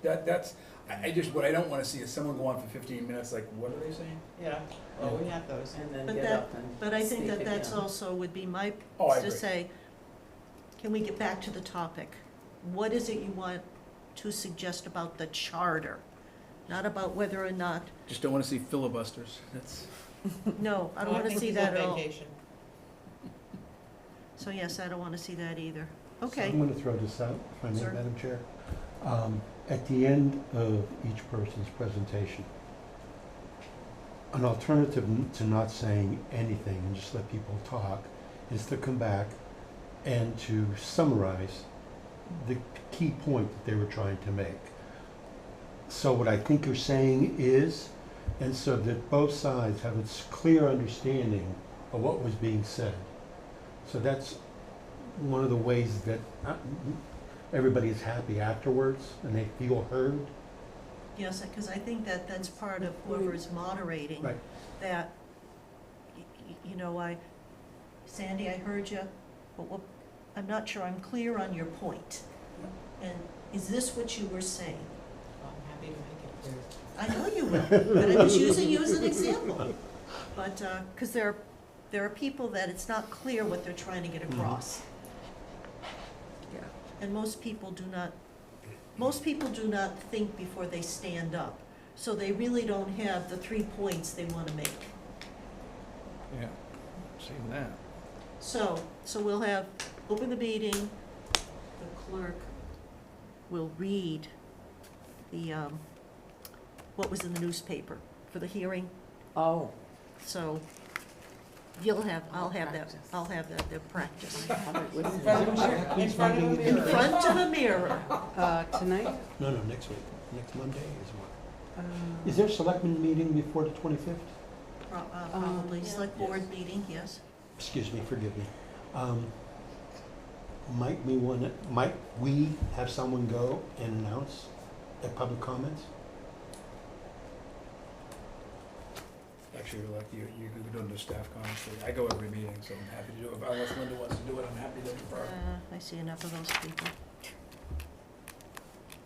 That's, I just, what I don't wanna see is someone go on for 15 minutes, like, what are they saying? Yeah, well, we have those. And then But get that- up and but I think speak that that's again. also would be my, Oh, I to agree. say, can we get back to the topic? What is it you want to suggest about the charter? Not about whether or not, Just don't wanna see filibusters, that's. no, I don't Well, want to think see he's that on at all. vacation. So yes, I don't want to see that either. So Okay, I'm going to throw this out, if I may, Sir. Madam Chair. At the end of each person's presentation, an alternative to not saying anything and just let people talk is to come back and to summarize the key point that they were trying to make. So what I think you're saying is, and so that both sides have a clear understanding of what was being said. So that's one of the ways that everybody is happy afterwards and they feel heard. yes, because I think that that's part of whoever is moderating. Right. That, you know, Sandy, I heard you, but I'm not sure I'm clear on your point. And is this what you were saying? I'm happy to make it clear. I know you will, but I'm just using you as an example. But, because there are people that it's not clear what they're trying to get across. Yeah. And most people do not think before they stand up. So they really don't have the 3 points they want to make. Yeah, seen that. So we'll open the meeting, the clerk will read the, what was in the newspaper for the hearing. Oh. So I'll have that, the practice. In front of a In mirror. front of a mirror. Tonight? No, next week. Next Monday is what? Is there a selectmen meeting before the 25th? Probably, yeah. select board meeting, yes. Excuse me, forgive me. Might we have someone go and announce at public comments? Actually, like, you could do the staff comments, I go every meeting, so I'm happy to do it, unless Linda wants to do it, I'm happy to defer. I see enough of those people.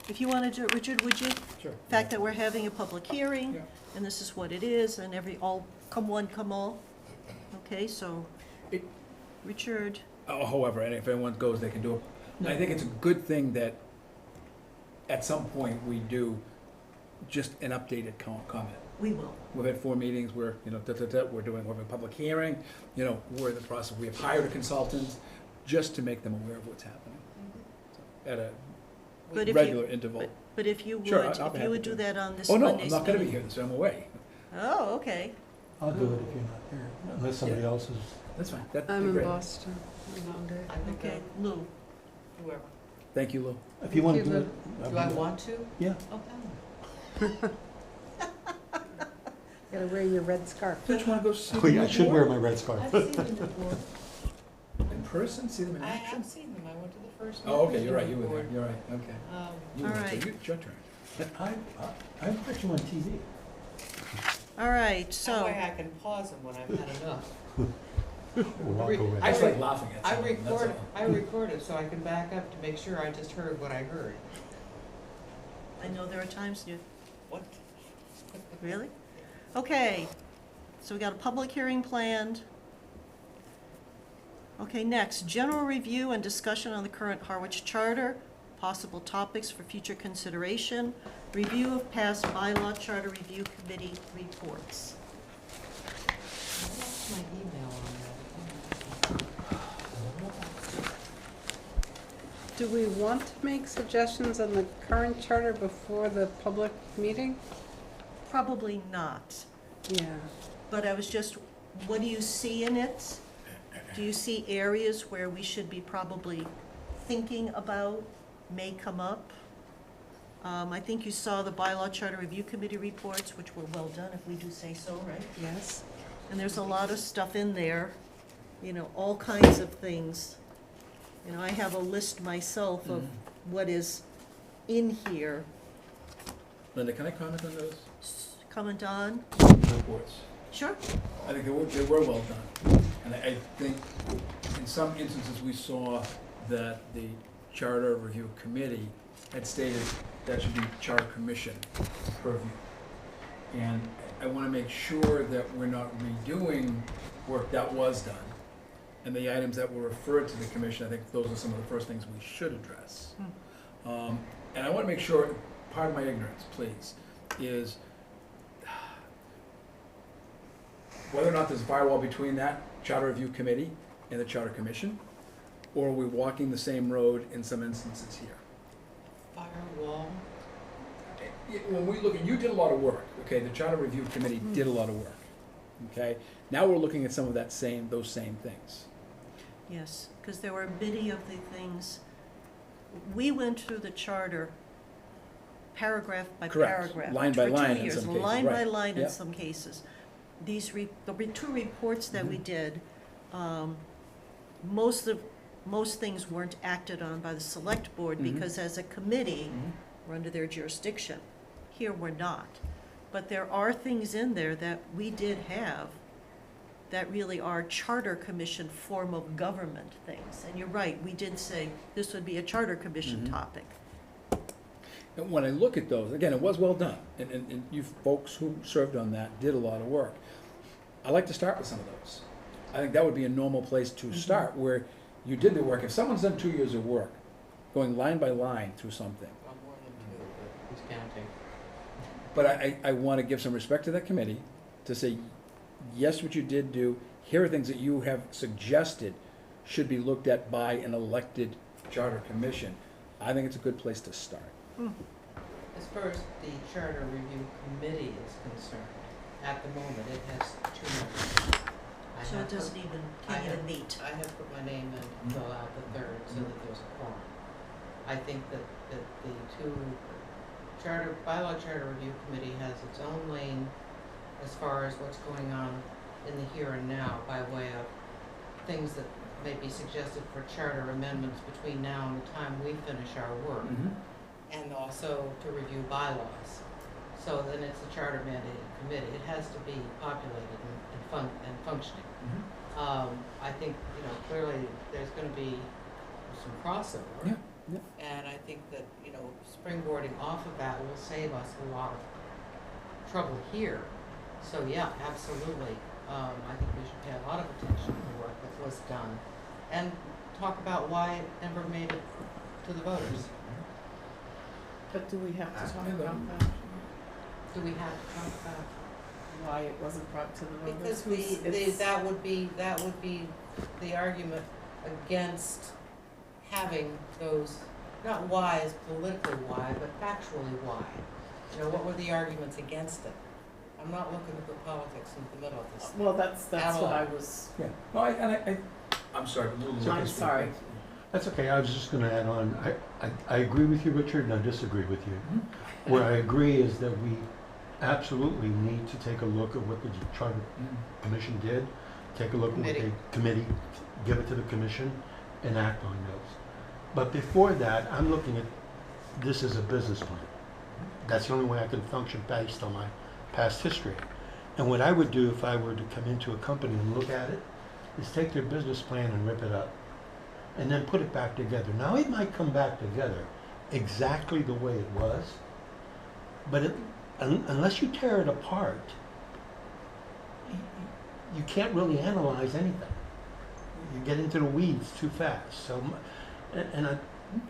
If you want to do it, Richard, would you? Sure. The fact that we're having a public hearing, Yeah. and this is what it is, and all, come one, come all. Okay, so, It- Richard, However, and if anyone goes, they can do it. I think it's a good thing that at some point we do just an updated comment. we will. We've had 4 meetings where, we're having a public hearing, we're in the process, we have hired a consultant just to make them aware of what's happening at a But if you- regular interval. But if you would, Sure, I'll be if you happy would to. do that on this Oh, no, I'm Monday's not gonna be meeting. here, so I'm away. Oh, okay. I'll do it if you're not here, unless somebody else is. That's fine, that'd I'm be in great. Boston on Monday. I think Okay, Lou, whoever. Thank you, Lou. If you want to Thank do you, it. Do I want to? Yeah. Okay. Gotta wear your red scarf. Don't you wanna go see Oh, them yeah, I should before? wear my red scarf. I've seen them before. In person, see them in I action? have seen them. I went to the first. Oh, okay, meeting you're right, you were board. there, you're right, okay. You All were, so right. it's your turn. I've put you on TV. All right, That so, way I can pause them when I've had enough. Walk Re- away. I just like laughing at I someone, that's record, all. I record it so I can back up to make sure I just heard what I heard. I know there are times you, What? really? Okay, so we got a public hearing planned. Okay, next, general review and discussion on the current Harwich Charter, possible topics for future consideration, review of past bylaw charter review committee reports. I lost my email on that. Do we want to make suggestions on the current charter before the public meeting? Probably not, Yeah. but I was just, what do you see in it? Do you see areas where we should be probably thinking about, may come up? I think you saw the bylaw charter review committee reports, which were well done, if we do say so, right? Yes. And there's a lot of stuff in there, you know, all kinds of things. You know, I have a list myself of what is in here. Linda, can I comment on those Comment on? reports? Sure. I think they were well done. And I think in some instances, we saw that the Charter Review Committee had stated that should be Charter Commission purview. And I want to make sure that we're not redoing work that was done. And the items that were referred to the commission, I think those are some of the first things we should address. And I want to make sure, pardon my ignorance, please, is whether or not there's a firewall between that Charter Review Committee and the Charter Commission, or are we walking the same road in some instances here? Firewall. When we look at, you did a lot of work, okay, the Charter Review Committee did a lot of work, okay? Now we're looking at some of those same things. Yes, because there were many of the things, we went through the charter paragraph by Correct. paragraph. Line by for 2 line in years, some cases, Line by right. line in Yep. some cases. These two reports that we did, most things weren't acted on by the select board Mhm. because as a committee, we're under their jurisdiction. Here, we're not. But there are things in there that we did have that really are charter commission form of government things. And you're right, we did say this would be a charter commission Mhm. topic. And when I look at those, again, it was well done, and you folks who served on that did a lot of work. I like to start with some of those. I think that would be a normal place to start, where you did the work. If someone's done 2 years of work, going line by line through something, Well, more than two, but who's counting? but I want to give some respect to that committee, to say, yes, what you did do, here are things that you have suggested should be looked at by an elected charter commission. I think it's a good place to start. As far as the Charter Review Committee is concerned, at the moment, it has 2 members. I So have it doesn't put- even, I can't even have- meet. I have put my name in to fill out the third so that there's a quorum. I think that the two bylaw charter review committee has its own lane as far as what's going on in the here and now by way of things that may be suggested for charter amendments between now and the time we finish our work. And also to review bylaws. So then it's a charter mandated committee. It has to be populated and functioning. I think, clearly there's gonna be some crossover. Yeah, yeah. And I think that, springboarding off of that will save us a lot of trouble here. So yeah, absolutely. I think we should pay a lot of attention to the work that was done and talk about why it never made it to the voters. But do we have to talk I know. about that? Do we have to talk about? Why it wasn't brought to the voters? Because that would be the argument against having those, not why is politically why, but factually why. What were the arguments against it? I'm not looking to put politics in the middle of this. Well, that's what I Avalon. was, Yeah, no, I'm sorry, a little. I'm sorry. That's okay, I was just gonna add on, I agree with you, Richard, and I disagree with you. Where I agree is that we absolutely need to take a look at what the Charter Commission did, take a look at what the committee, give it to the commission, and act on those. But before that, I'm looking at this as a business plan. That's the only way I can function based on my past history. And what I would do if I were to come into a company and look at it, is take their business plan and rip it up, and then put it back together. Now, it might come back together exactly the way it was, but unless you tear it apart, you can't really analyze anything. You get into the weeds too fast. So,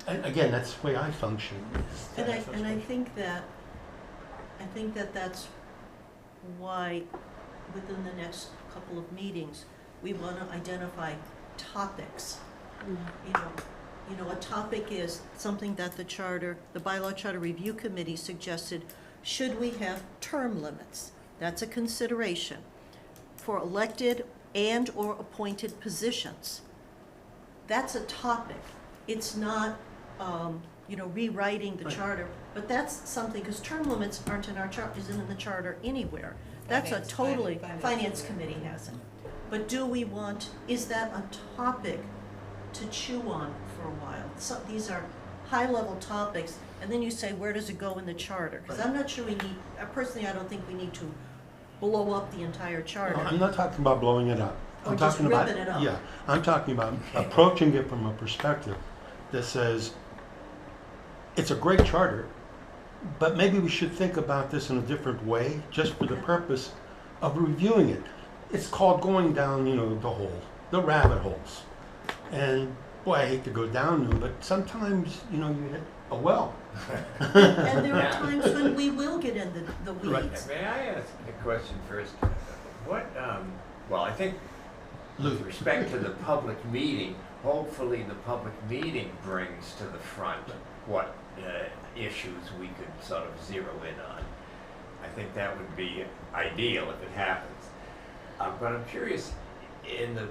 again, that's the way I function. And I think that that's why within the next couple of meetings, we want to identify topics. You know, a topic is something that the bylaw charter review committee suggested, should we have term limits? That's a consideration for elected and or appointed positions. That's a topic. It's not, rewriting the charter, but that's something, because term limits aren't in our chart, isn't in the charter anywhere. That's a totally, finance committee hasn't. But is that a topic to chew on for a while? So these are high-level topics, and then you say, where does it go in the charter? Because I'm not sure personally, I don't think we need to blow up the entire charter. No, I'm not talking about blowing it up. Or I'm just talking about, ripping it up. yeah, I'm talking about approaching it from a perspective that says, it's a great charter, but maybe we should think about this in a different way, just for the purpose of reviewing it. It's called going down, the rabbit holes. And boy, I hate to go down them, but sometimes, you hit a well. And there are times when we will get in the weeds. Right. May I ask a question first? I think with respect to the public meeting, hopefully the public meeting brings to the front what issues we could sort of zero in on. I think that would be ideal if it happens. But I'm curious, in the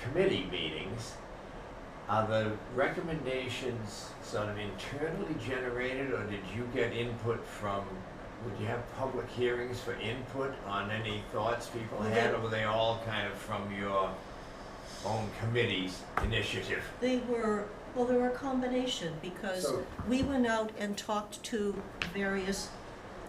committee meetings, are the recommendations sort of internally generated, or did you get input would you have public hearings for input on any thoughts people had, or were they all kind of from your own committee's initiative? They were a combination, because we went out and talked to various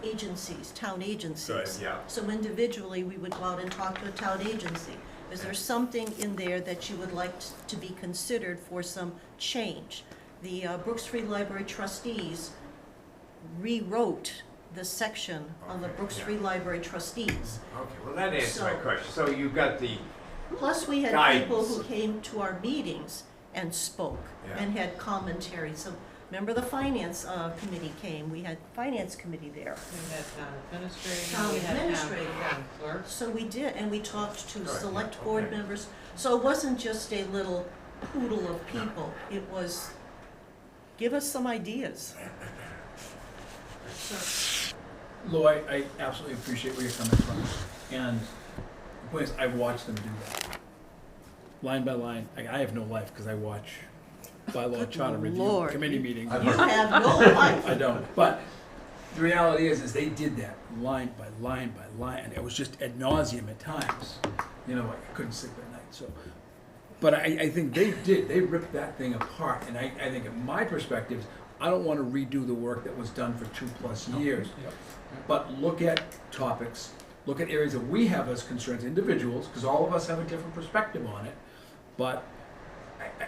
agencies, town agencies. Good, yeah. So individually, we would go out and talk to a town agency. Is there something in there that you would like to be considered for some change? The Brooks Free Library trustees rewrote the section on the Brooks Free Library trustees. Okay, well that answers my question. So you got the Plus, we had people guidance. who came to our meetings and spoke and had commentary. So remember the finance committee came, we had finance committee there. We had town administrator, Town we had administrator. town clerk. So we did, and we talked to Right, select yeah, board okay. members. So it wasn't just a little poodle of people, it was, give us some ideas. So, Lou, I absolutely appreciate where you're coming from. And the point is, I watched them do that. Line by line. I have no life because I watch bylaw charter review Lord. committee meetings. you have no life. I don't. But the reality is they did that line by line by line, and it was just ad nauseum at times. I couldn't sleep at night. So, but I think they did. They ripped that thing apart, and I think, in my perspective, I don't want to redo the work that was done for 2+ years. But look at topics, look at areas that we have as concerns, individuals, because all of us have a different perspective on it. But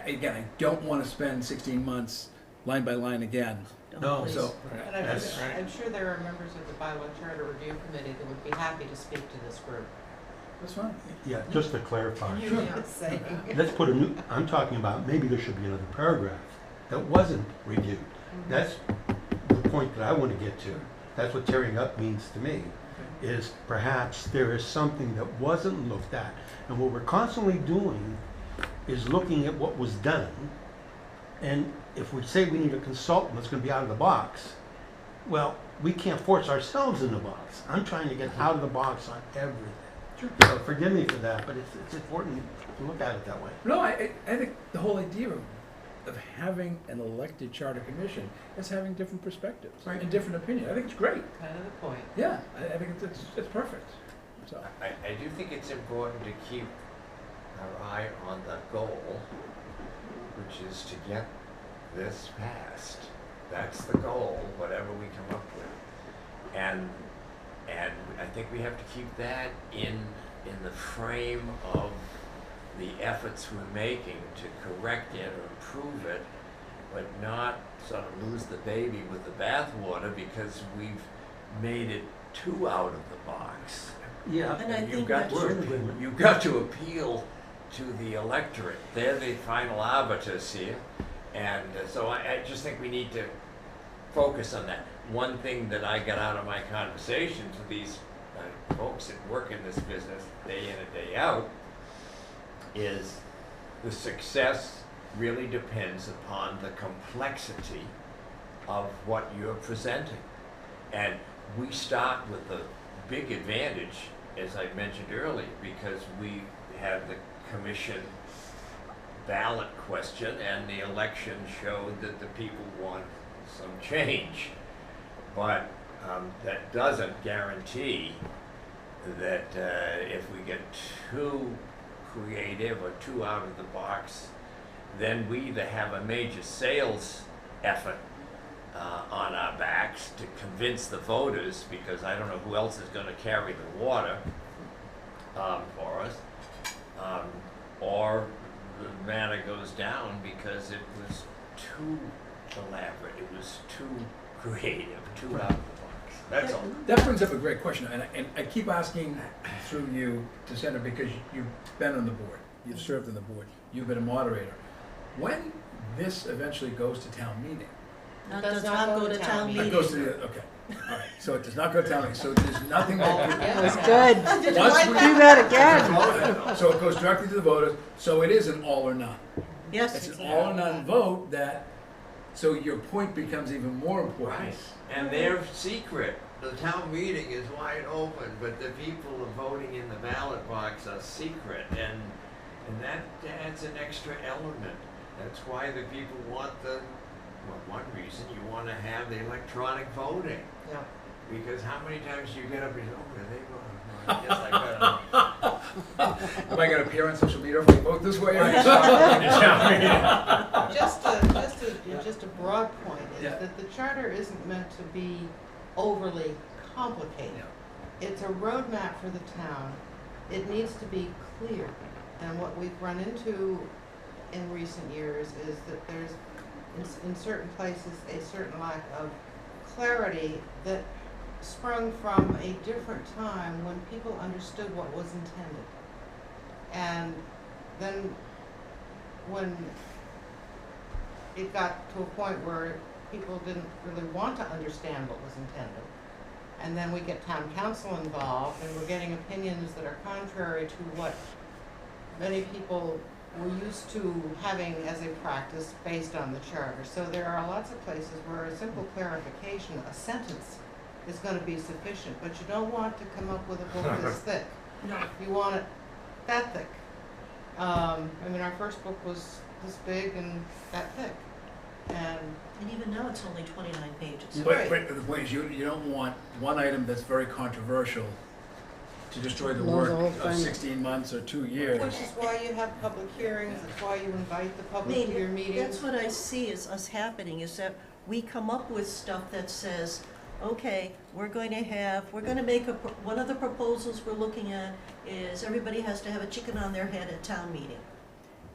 again, I don't want to spend 16 months line by line again. No. Please. So But I'm sure there are members of the bylaw charter review committee that would be happy to speak to this group. that's fine. Yeah, just to clarify. You know, saying. Let's put I'm talking about, maybe there should be another paragraph that wasn't reviewed. That's the point that I want to get to. That's what tearing up means to me, is perhaps there is something that wasn't looked at. And what we're constantly doing is looking at what was done. And if we say we need a consultant that's going to be out of the box, well, we can't force ourselves in the box. I'm trying to get out of the box on everything. So forgive me for that, but it's important to look at it that way. No, I think the whole idea of having an elected charter commission is having different perspectives Right. and different opinions. I think it's great. Kind of the point. Yeah, I think it's perfect. So, I do think it's important to keep our eye on the goal, which is to get this passed. That's the goal, whatever we come up with. And I think we have to keep that in the frame of the efforts we're making to correct it or improve it, but not sort of lose the baby with the bathwater because we've made it too out of the box. Yeah. And I You've think got that's, to, you've got to appeal to the electorate. They're the final arbiters here. And so I just think we need to focus on that. One thing that I got out of my conversations with these folks that work in this business day in and day out is the success really depends upon the complexity of what you're presenting. And we start with the big advantage, as I mentioned earlier, because we have the commission ballot question and the election showed that the people want some change. But that doesn't guarantee that if we get too creative or too out of the box, then we either have a major sales effort on our backs to convince the voters, because I don't know who else is going to carry the water for us, or the matter goes down because it was too elaborate, it was too creative, too out of the box. That's all. that brings up a great question, and I keep asking through you to Senator, because you've been on the board, you've served on the board, you've been a moderator. When this eventually goes to town meeting, does not go to town it meeting. goes to the, okay, all right, so it does not go to town meeting, so there's nothing that Yeah. That was good. Did you Once like we- that? Do that again. So it goes directly to the voters, so it is an all or none. Yes. It's an all or none vote that, so your point becomes even more important. Right, and they're secret. The town meeting is wide open, but the people are voting in the ballot box are secret, and that adds an extra element. That's why the people want one reason you want to have the electronic voting, Yeah. because how many times do you get up and say, oh, did they vote? No, I guess I better. Am I gonna appear on social media if we vote this way? Just a broad point is Yeah. that the charter isn't meant to be overly complicated. It's a roadmap for the town. It needs to be clear. And what we've run into in recent years is that there's, in certain places, a certain lack of clarity that sprung from a different time when people understood what was intended. And then when it got to a point where people didn't really want to understand what was intended, and then we get town council involved, and we're getting opinions that are contrary to what many people were used to having as a practice based on the charter. So there are lots of places where a simple clarification, a sentence, is going to be sufficient, but you don't want to come up with a book this thick. No. You want it that thick. I mean, our first book was this big and that thick. And And even now, it's only 29 pages. But the point is, you don't want one item that's very controversial to destroy the Blow the whole work of thing. 16 months or 2 years. which is why you have public hearings, it's why you invite the public Maybe, to your meetings. that's what I see is us happening, is that we come up with stuff that says, okay, we're going to make one of the proposals we're looking at is everybody has to have a chicken on their head at town meeting.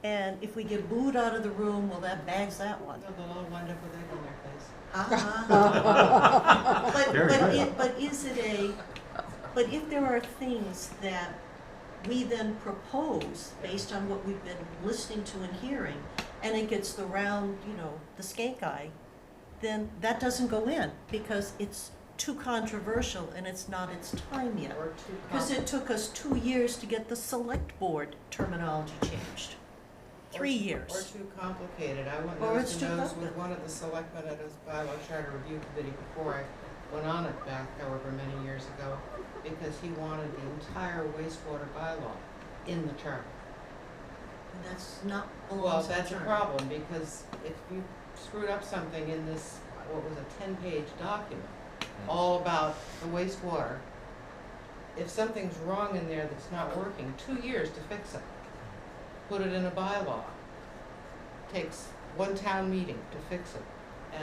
And if we get booed out of the room, well, that bags that one. They'll all wind up with egg on their face. Very good. But if there are things that we then propose based on what we've been listening to and hearing, and it gets the round, the skank eye, then that doesn't go in because it's too controversial and it's not its time yet. Or too Because it took us 2 years to get the select board terminology changed. 3 Or years. too complicated. I went Or nose it's to too nose with complicated. one of the selectmen at his bylaw charter review committee before I went on it back however many years ago, because he wanted the entire wastewater bylaw in the charter. And that's not Well, belongs to the that's a charter. problem, because if you screwed up something in this, what was a 10-page document, all about the wastewater, if something's wrong in there that's not working, 2 years to fix it. Put it in a bylaw. Takes one town meeting to fix it.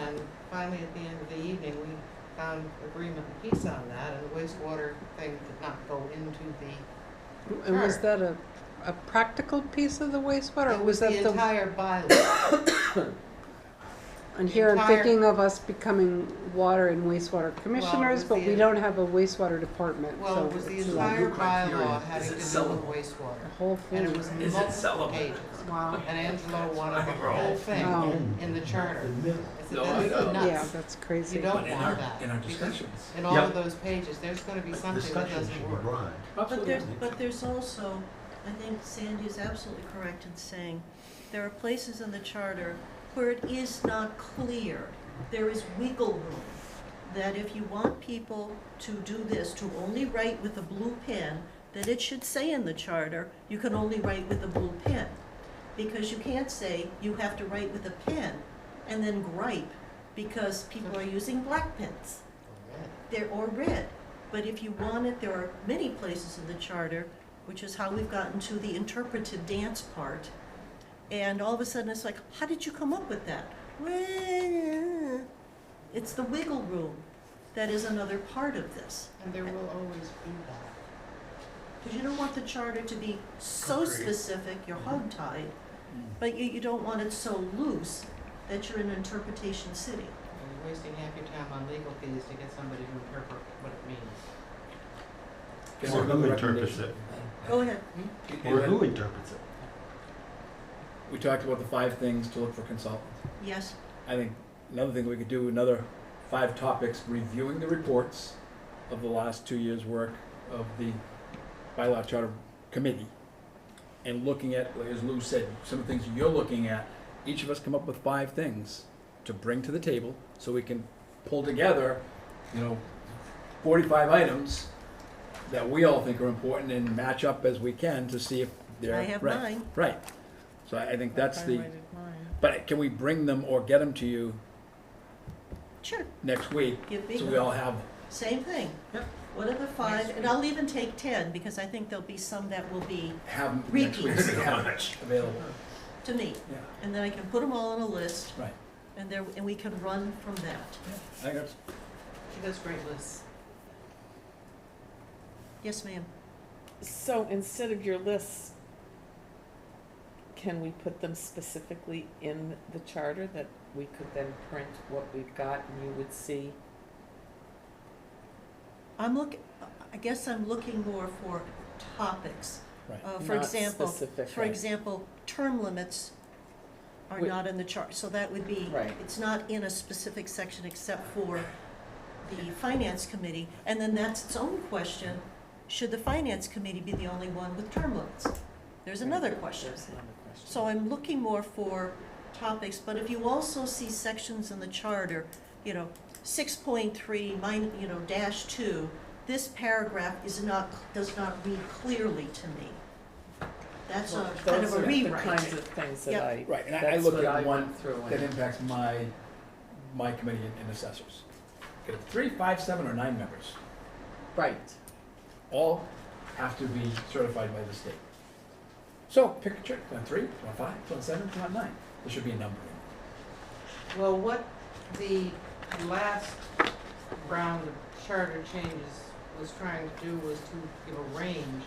And finally, at the end of the evening, we found agreement and peace on that, and the wastewater thing did not go into the, And was Sure. that a practical piece of the wastewater, or it was was that the the? entire bylaw. And here I'm entire- thinking of us becoming water and wastewater commissioners, was but the- we don't have a wastewater department, so. Well, it was the it's entire new criteria. bylaw Is having it to do with sellable? The wastewater. whole And thing. it was Is it multiple sellable? pages. Wow. And Angelo wanted the whole thing Oh. in the charter. The middle. I said, No, I that's know. Yeah, nuts. that's crazy. You don't But in want our, that. in our because discussions. in all Yep. of those pages, there's gonna be something that Discussion doesn't should be work. broad. But there's also, I think Sandy is absolutely correct in saying, there are places in the charter where it is not clear. There is wiggle room, that if you want people to do this, to only write with a blue pen, that it should say in the charter, you can only write with a blue pen. Because you can't say you have to write with a pen and then gripe because people are using black pens. Or red. But if you want it, there are many places in the charter, which is how we've gotten to the interpretive dance part. And all of a sudden it's like, how did you come up with that? Well, it's the wiggle room that is another part of this. And there will always be that. Because you don't want the charter to be so specific, you're hogtied, but you don't want it so loose that you're in interpretation city. And you're wasting half your time on legal fees to get somebody to interpret what it means. Is Or there who another interprets recommendation? Go ahead. Or who interprets it? We talked about the 5 things to look for consultants. Yes, I think another thing we could do, another 5 topics, reviewing the reports of the last 2 years' work of the bylaw charter committee, and looking at, like as Lou said, some of the things you're looking at, each of us come up with 5 things to bring to the table, so we can pull together, 45 items that we all think are important and match up as we can to see if they're I have right. mine. Right. So I think that's the, Highlighted mine. but can we bring them or get them to you Sure, next week, give me so we them. all have, Same thing. Yep. What are the 5? Next And I'll even take 10, because I think there'll be some that will be have them next week, Repeats. have them available. to me. Yeah, And then I can put them all on a list, right. and we can run from that. I think that's, She does great lists. Yes, ma'am. So instead of your lists, can we put them specifically in the charter that we could then print what we've got and you would see? I guess I'm looking more for topics. right. For Not example, specific, for right. example, term limits are Wi- not in the chart, so that would be, Right. it's not in a specific section except for the finance committee, and then that's its own question, should the finance committee be the only one with term limits? There's another question. There's another question. So I'm looking more for topics, but if you also see sections in the charter, 6.3, -2, this paragraph does not read clearly to me. That's Well, a kind of those a are rewrite. the kinds of things that Yep. I, Right, and I that's look what I at one went through. that and- impacts my committee and assessors. Get 3, 5, 7, or 9 members, Right. all have to be certified by the state. So pick a choice, do you want 3, do you want 5, do you want 7, do you want 9? There should be a number in Well, what the last round of charter changes was trying to do was to give a range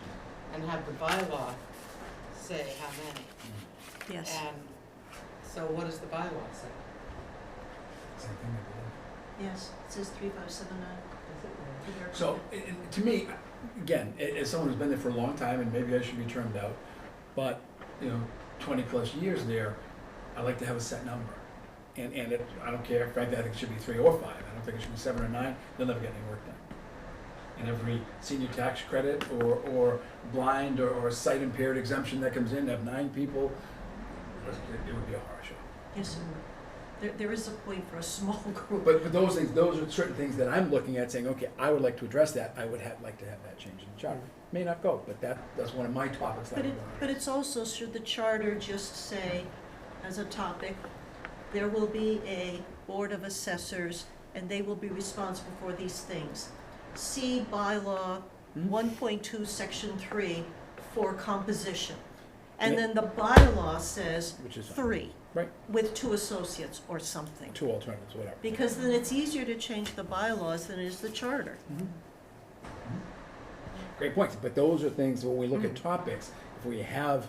and have the bylaw say how many. Yes, And so what does the bylaw say? Same thing, I believe. yes, it says 3579. So, to me, again, as someone who's been there for a long time, and maybe I should be termed out, but, 20-plus years there, I like to have a set number. And I don't care, frankly, I think it should be 3 or 5. I don't think it should be 7 or 9. They'll never get any work done. And every senior tax credit or blind or sight impaired exemption that comes in, have 9 people, it would be a horror show. Yes, sir. there is a point for a small group. But those things, those are certain things that I'm looking at saying, okay, I would like to address that, I would like to have that change in the charter. May not go, but that's one of my topics that But I'm it, going but it's also, should the charter just say, as a topic, there will be a board of assessors, and they will be responsible for these things. See bylaw Hmm? 1.2, section 3, for composition. And Yeah. then the bylaw says Which is fine. 3. Right. With 2 associates or something. Two alternatives, whatever. Because then it's easier to change the bylaws than it is the charter. Great points, but those are things, when we look at topics, if we have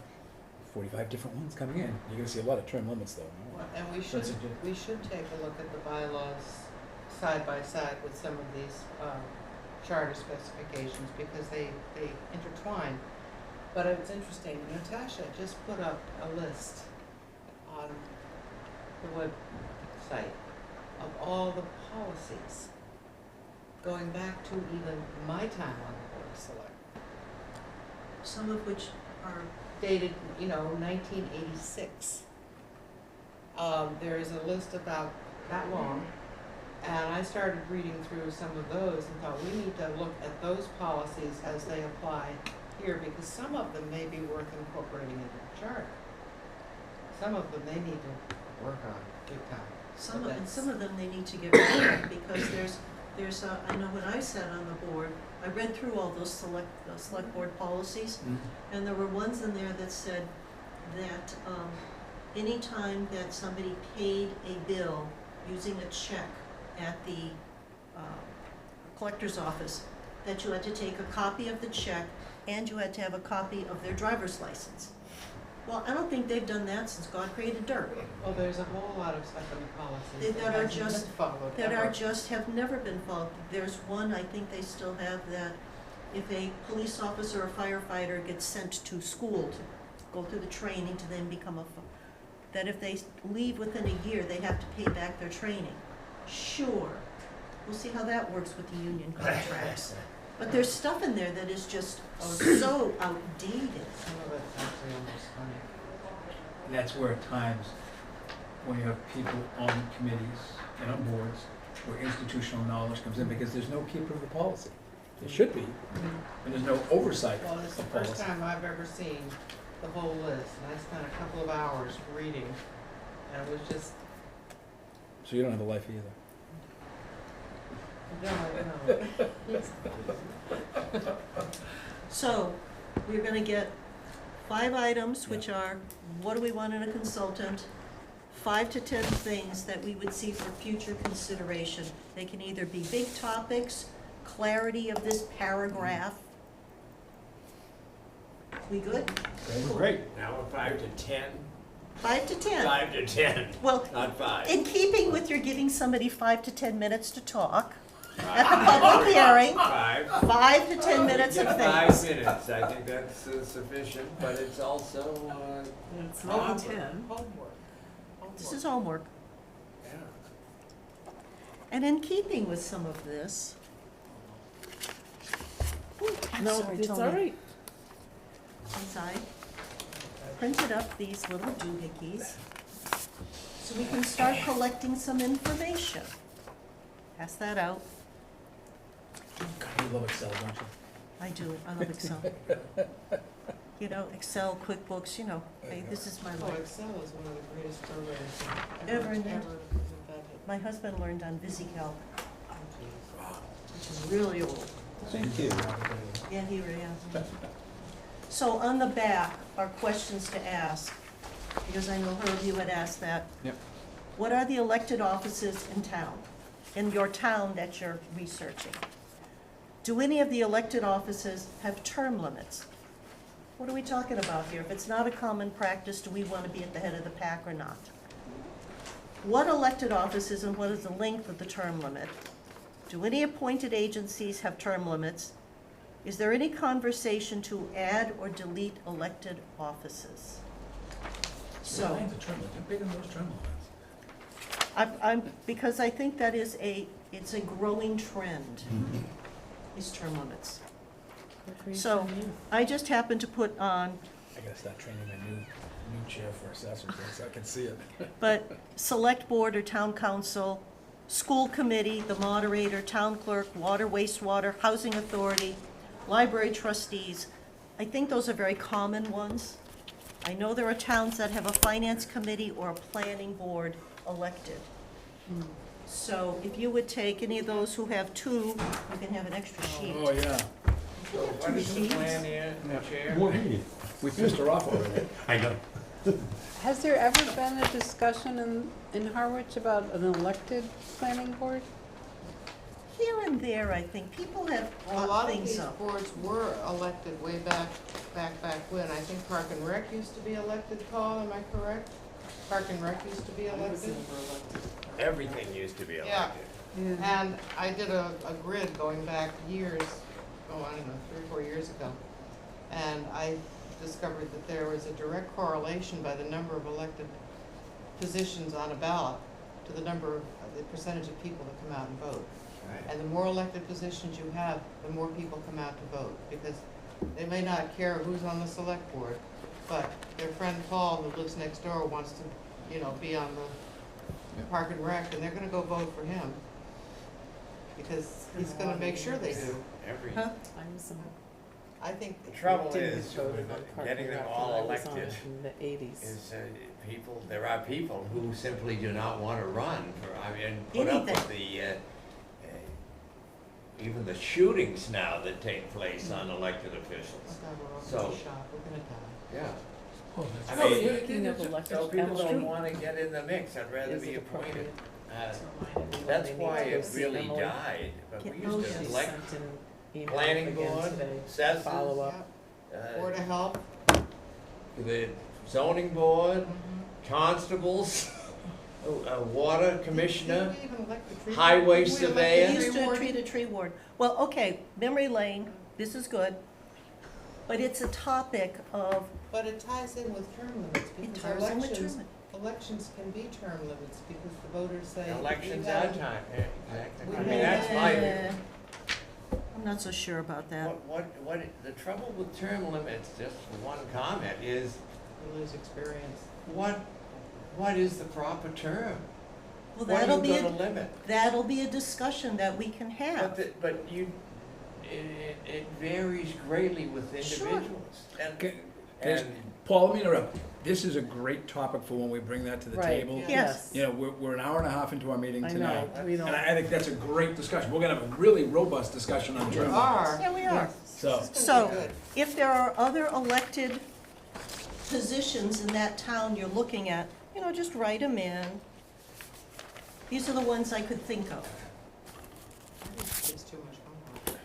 45 different ones coming in, you're gonna see a lot of term limits though. Well, and we should take a look at the bylaws side by side with some of these, charter specifications, because they intertwine. But it's interesting, Natasha just put up a list on the website of all the policies going back to even my time on the Board of Select, Some of which are, dated, 1986. There is a list about that long, and I started reading through some of those and thought, we need to look at those policies as they apply here, because some of them may be worth incorporating into the charter. Some of them they need to work on big time. some of them they need to get rid of, because I know when I sat on the board, I read through all those select board policies, and there were ones in there that said that, anytime that somebody paid a bill using a check at the, collector's office, that you had to take a copy of the check and you had to have a copy of their driver's license. Well, I don't think they've done that since God created dirt. Well, there's a whole lot of stuff in the policies That are hasn't been just- followed That ever. are just, have never been followed. There's one, I think they still have, that if a police officer or firefighter gets sent to school to go through the training to then become that if they leave within a year, they have to pay back their training. Sure, we'll see how that works with the union contracts. But there's stuff in there that is just so outdated. Some of it's actually almost funny. And that's where at times, when you have people on committees and on boards, where institutional knowledge comes in, because there's no keeper of the policy. There should be, and there's no oversight Well, it's the of first policy. time I've ever seen the whole list, and I spent a couple of hours reading, and it was just, So you don't have a life either. no. So, we're gonna get 5 items, which are, what do we want in a consultant? 5 to 10 things that we would see for future consideration. They can either be big topics, clarity of this paragraph. We good? Great. Now we're 5 to 10. 5 to 10. 5 to 10, Well, not 5. in keeping with your giving somebody 5 to 10 minutes to talk at the public hearing, 5. 5 to 10 minutes of Give things. 5 minutes, I think that's sufficient, but it's also, It's not 10. Homework. This is homework. yeah. And in keeping with some of this. Ooh, I'm No, sorry, it's all Tony. right. Since I printed up these little doohickeys, so we can start collecting some information. Pass that out. God, you love Excel, don't you? I do, I love Excel. You know, Excel, QuickBooks, this is my Oh, life. Excel is one of the greatest programs Ever ever invented. invented. My husband learned on VisiCalc, Oh, geez. which is really old. Thank you. Yeah, he really is. So on the back are questions to ask, because I know Herb, you had asked that. Yep. What are the elected offices in town, in your town that you're researching? Do any of the elected offices have term limits? What are we talking about here? If it's not a common practice, do we want to be at the head of the pack or not? What elected offices and what is the length of the term limit? Do any appointed agencies have term limits? Is there any conversation to add or delete elected offices? So, Mine's a term limit. How big are those term limits? because I think that is it's a growing trend, these term limits. So, I just happened to put on, I gotta start training my new New chair for assessors, so I can see it. But select board or town council, school committee, the moderator, town clerk, water, wastewater, housing authority, library trustees. I think those are very common ones. I know there are towns that have a finance committee or a planning board elected. So if you would take any of those who have two, you can have an extra sheet. Oh, yeah. So what is the plan here, Chair? More reading. We pissed her off already. I know. Has there ever been a discussion in Harwich about an elected planning board? Here and there, I think, people have A brought lot of things these up. boards were elected way back when. I think Park and Rec used to be elected, Paul, am I correct? Park and Rec used to be elected? Everything used to be Yeah. elected. And I did a grid going back years, I don't know, 3 or 4 years ago. And I discovered that there was a direct correlation by the number of elected positions on a ballot to the percentage of people that come out and vote. Right. And the more elected positions you have, the more people come out to vote, because they may not care who's on the select board, but their friend Paul, who lives next door, wants to, be on the Park and Rec, and they're gonna go vote for him. Because he's gonna make sure they do. Huh? I think, The trouble Didn't is, vote with on Park getting and them Rec all when I was on elected, in the 80s. is there are people who simply do not want to run and put up with even the shootings now that take place on elected oh officials. God, we're all So- gonna be shocked, we're gonna die. Yeah. Oh, I that's mean, Speaking of elected, so people Emily, don't want to get in the mix, I'd rather is be it appointed. appropriate Uh, to remind everyone That's they need why to go it see really Emily? died, but we Get used motion. to She elect sent an email planning again board, today. assessors, Follow up. Board of Health. the zoning board, Mhm. constables, water commissioner, Did we even elect the tree highway warden? Did we elect the surveyor. We tree used to warden? treat a tree ward. Well, okay, memory lane, this is good. But it's a topic of, But it ties in with term limits, it because ties in with elections, term. elections can be term limits, because the voters say. Elections we are have- time, yeah, exactly. we I mean, that's my view. I'm not so sure about that. The trouble with term limits, just one comment, is We lose experience. what is the proper term? Well, What that'll are be, you gonna a limit? that'll be a discussion that we can have. It varies greatly with Sure. individuals. Okay, And Paul, let me interrupt. This is a great topic for when we bring that to the Right. table. Yes. You know, we're an hour and a half into our meeting I tonight. know, we don't. And I think that's a great discussion. We're gonna have a really robust discussion on We term limits. are. Yeah, we are. So, This is So- gonna be good. If there are other elected positions in that town you're looking at, just write them in. These are the ones I could think of. I think it's too much homework.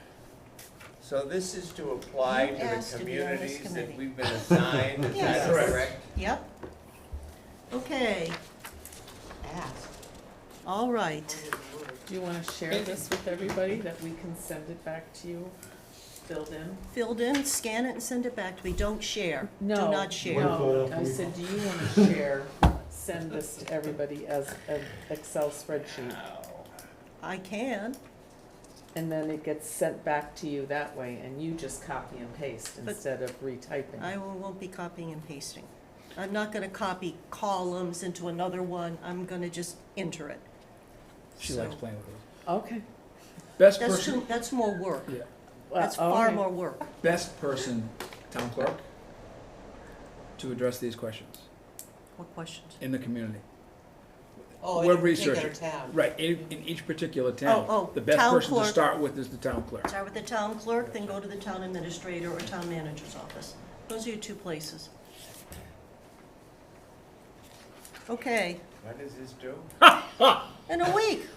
so this is to apply You to asked the to be on this communities that committee. we've been assigned, is Yes. that Correct. correct? Yep. Okay, Ask. all right. Do you wanna share this with everybody, that we can send it back to you, filled in? Filled in, scan it and send it back to me. Don't share. Do No, not share. No, I said, do you wanna share, send this to everybody as an Excel spreadsheet? I can, And then it gets sent back to you that way, and you just copy and paste But- instead of retyping. I won't be copying and pasting. I'm not gonna copy columns into another one. I'm gonna just enter it. she So, likes playing with those. Okay. Best That's person, that's more work. yeah, That's Well, far okay. more work. best person, town clerk, to address these questions What questions? in the community. Oh, We're in a particular researching. town. Right, in each particular town. Oh, The best town person to clerk. start with is the town clerk. Start with the town clerk, then go to the town administrator or town manager's office. Those are your two places. Okay, When does this due? in a week.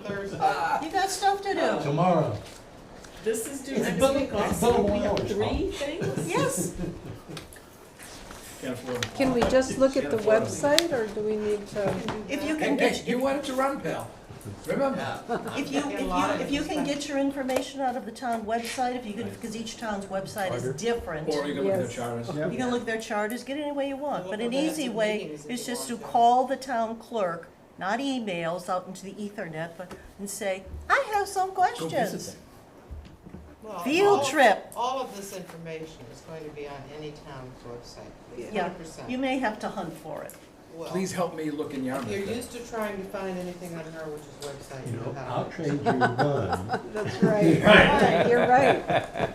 Thursday. You got stuff to do. Tomorrow. This is due It's next billable- week it's also, billable we have hours, 3 things? Yes. Can't afford it. Can we just look at the website, or do we need to? If you Hey, can hey, get, you wanted to run, pal. Remember? Yeah. if you can get your information out of the town website, if you could, because each town's website is different. Or you can look at the Yes. charters. You can look at their charters, get it any way you want, but an Well, easy that's way meetings is that just go to on. call the town clerk, not emails out into the ethernet, but, and say, I have some Go visit questions. them. Well, Field all- trip. All of this information is going to be on any town's website, Yeah, 100%. you may have to hunt for it. Well, Please help me look in Yarmouth. If you're then. used to trying to find anything on Harwich's website, You you know know, how. I'll trade you one. That's right. You're right.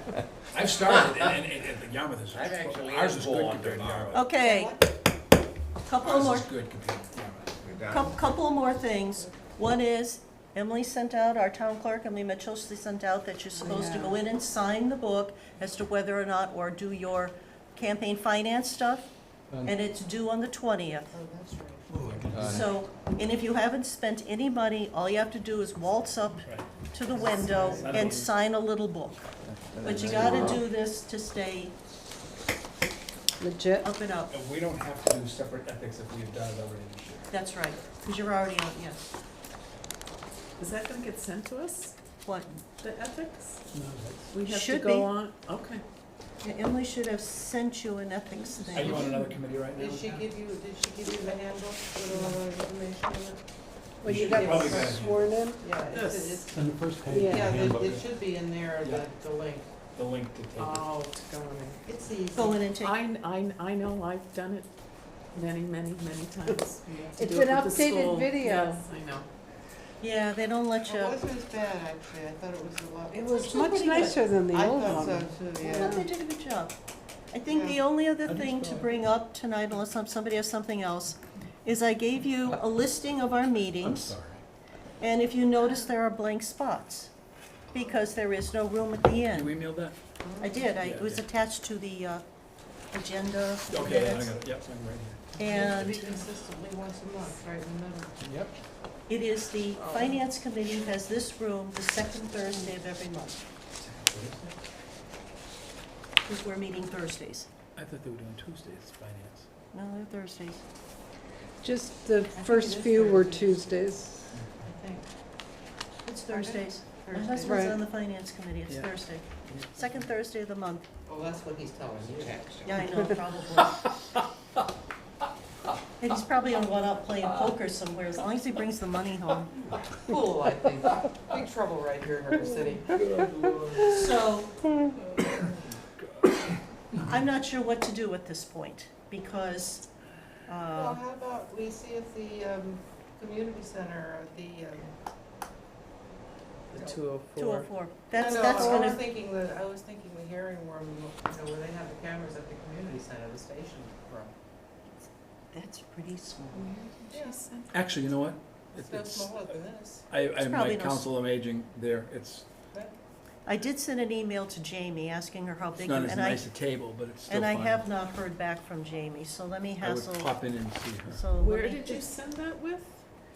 I've started, and Yarmouth is, I've actually ours is had good one compared to tomorrow. Yarmouth. Okay, couple Ours more, is good compared to Yarmouth. We're done. couple more things. One is, Emily sent out, our town clerk, Emily Mitchell, she sent out that you're supposed to go in and sign the book as to whether or not, or do your campaign finance stuff, and it's due on the 20th. Oh, that's right. So, and if you haven't spent any money, all you have to do is waltz up to the window and sign a little book. But you gotta do this to stay Legit. up and up. And we don't have to do separate ethics if we've done it already this year. That's right, because you're already on, yes. Is that gonna get sent to us, What? the ethics? No, that's- We have to Should go be. on, okay. Yeah, Emily should have sent you an ethics Are you on thing. another committee right now? Did she give you the handbook with all the information in it? When you should got probably get it. sworn in? Yeah, This. it's, On the first page. Yeah. of the yeah, handbook. it should be in there, Yeah. the link. The link to take it. Oh, to go in. It's easy. Go in and take, I know, I've done it many times. We have to It's do it an with the updated school. video. Yes, I know. yeah, they don't let It you, wasn't as bad, actually, I thought it was a lot. It was actually much pretty good. nicer than the I old thought so one. too, I yeah. thought they did a good job. I think the Yeah. only other I just thing to thought- bring up tonight, unless somebody has something else, is I gave you a listing of our I'm meetings. sorry. And if you notice, there are blank spots, because there is no room at the You end. emailed that? I did, it was Yeah. attached to the agenda Okay, I minutes. got it, yep, I'm right It And used to be consistently once a month, right in the middle. here. Yep. it is, the finance committee has this room the second Thursday of every month, because we're meeting Thursdays. I thought they were doing Tuesdays, finance. No, they're Thursdays. Just the think first it is few were Thursdays. Tuesdays. I think. It's Thursdays. My Thursday. husband's Right. on the finance committee, it's Yeah. Thursday. Second Thursday of the month. Well, that's what he's telling you. Yeah, I know, probably. And he's probably on one up playing poker somewhere, as long as he brings the money home. Cool, I think. Big trouble right here in River City. So, I'm not sure what to do at this point, because, Well, how about we see if the, community center, The 204. 204, that's I gonna, was thinking the hearing room, you know, where they have the cameras at the community center, the station room. that's pretty small. Yes. Actually, you know what? It's no smaller than this. I probably my no council on aging there, it's I did send an email to Jamie asking her how it's big, not as and nice a table, but it's still and fine. I have not heard back from Jamie, so let me I would hassle, pop in and see her. so let Where me- did you send that with?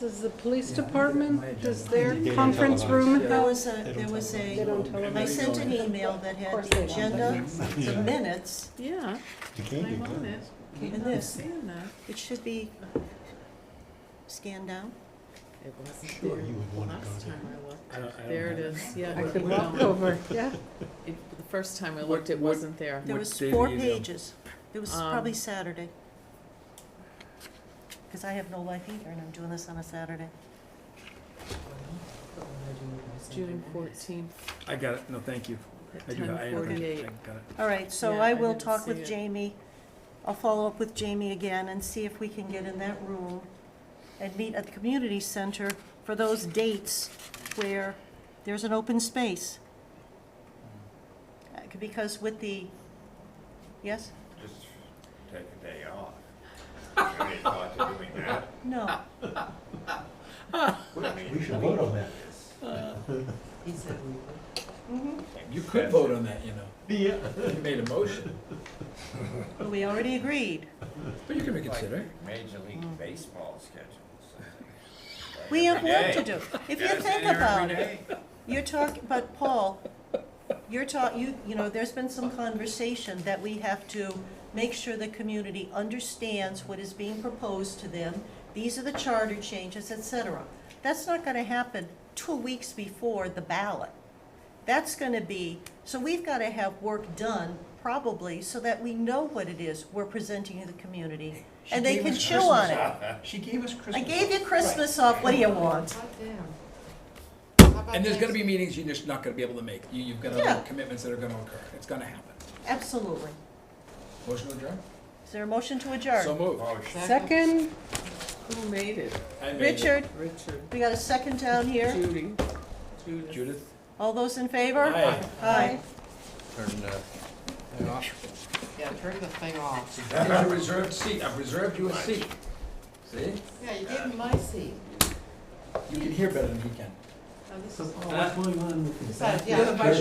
Does the police Yeah, I department, got my does agenda. their They don't conference televise. room Yeah. There have? was a, They don't there was televise. They don't a, televise. I sent an email that Of had course the they don't. agenda, the Yeah. minutes, Yeah, You can't I'm do on that. it. and I'm this. seeing that. It should be scanned down. It wasn't Sure, there you would wanna last go time there. I looked. I don't There it have is, yeah. I could it walk was- over, yeah. The first time I What- looked, it what- wasn't there. There What was day 4 did you go? pages. It was Um, probably Saturday. Because I have no life either, and I'm doing this on a Saturday. June 14th I got it, no, thank you. at I do, I 10:48. got it. All right, so Yeah, I I will didn't talk see with it. Jamie. I'll follow up with Jamie again and see if we can get in that room and meet at the community center for those dates where there's an open space. Because with the, yes? Just take a day off. Any thought to doing that? No. We should vote on that. He said we would. Mhm. You could vote on that, you know. Yeah. You made a motion, But we already agreed. but you can reconsider. Major League Baseball schedule. We have work to do. If you Get us think in here about every it, day. you're talking, but Paul, you know, there's been some conversation that we have to make sure the community understands what is being proposed to them. These are the charter changes, et cetera. That's not gonna happen 2 weeks before the ballot. That's gonna be, so we've gotta have work done, probably, so that we know what it is we're presenting to the community, She and they gave can us chew on Christmas it. She gave us Christmas. I gave you Christmas off, what do you want? Hot damn. How about And there's gonna next- be meetings you're just not gonna be able to make. You've got Yeah. other commitments that are gonna occur. It's gonna happen. Absolutely. Motion to adjourn? Is there a motion to adjourn? So moved. Second, Who made it? I made it. Richard, Richard, we got a second down here. Judy, Judith. Judith? All those in favor? Aye. Aye. Turn, thing off. Yeah, turn the thing off. That is a reserved seat. I've reserved you a seat. See? Yeah, you gave me my seat. You can hear better than he can. Oh, this So is- what's going on with the Besides, back? yeah. You're the vice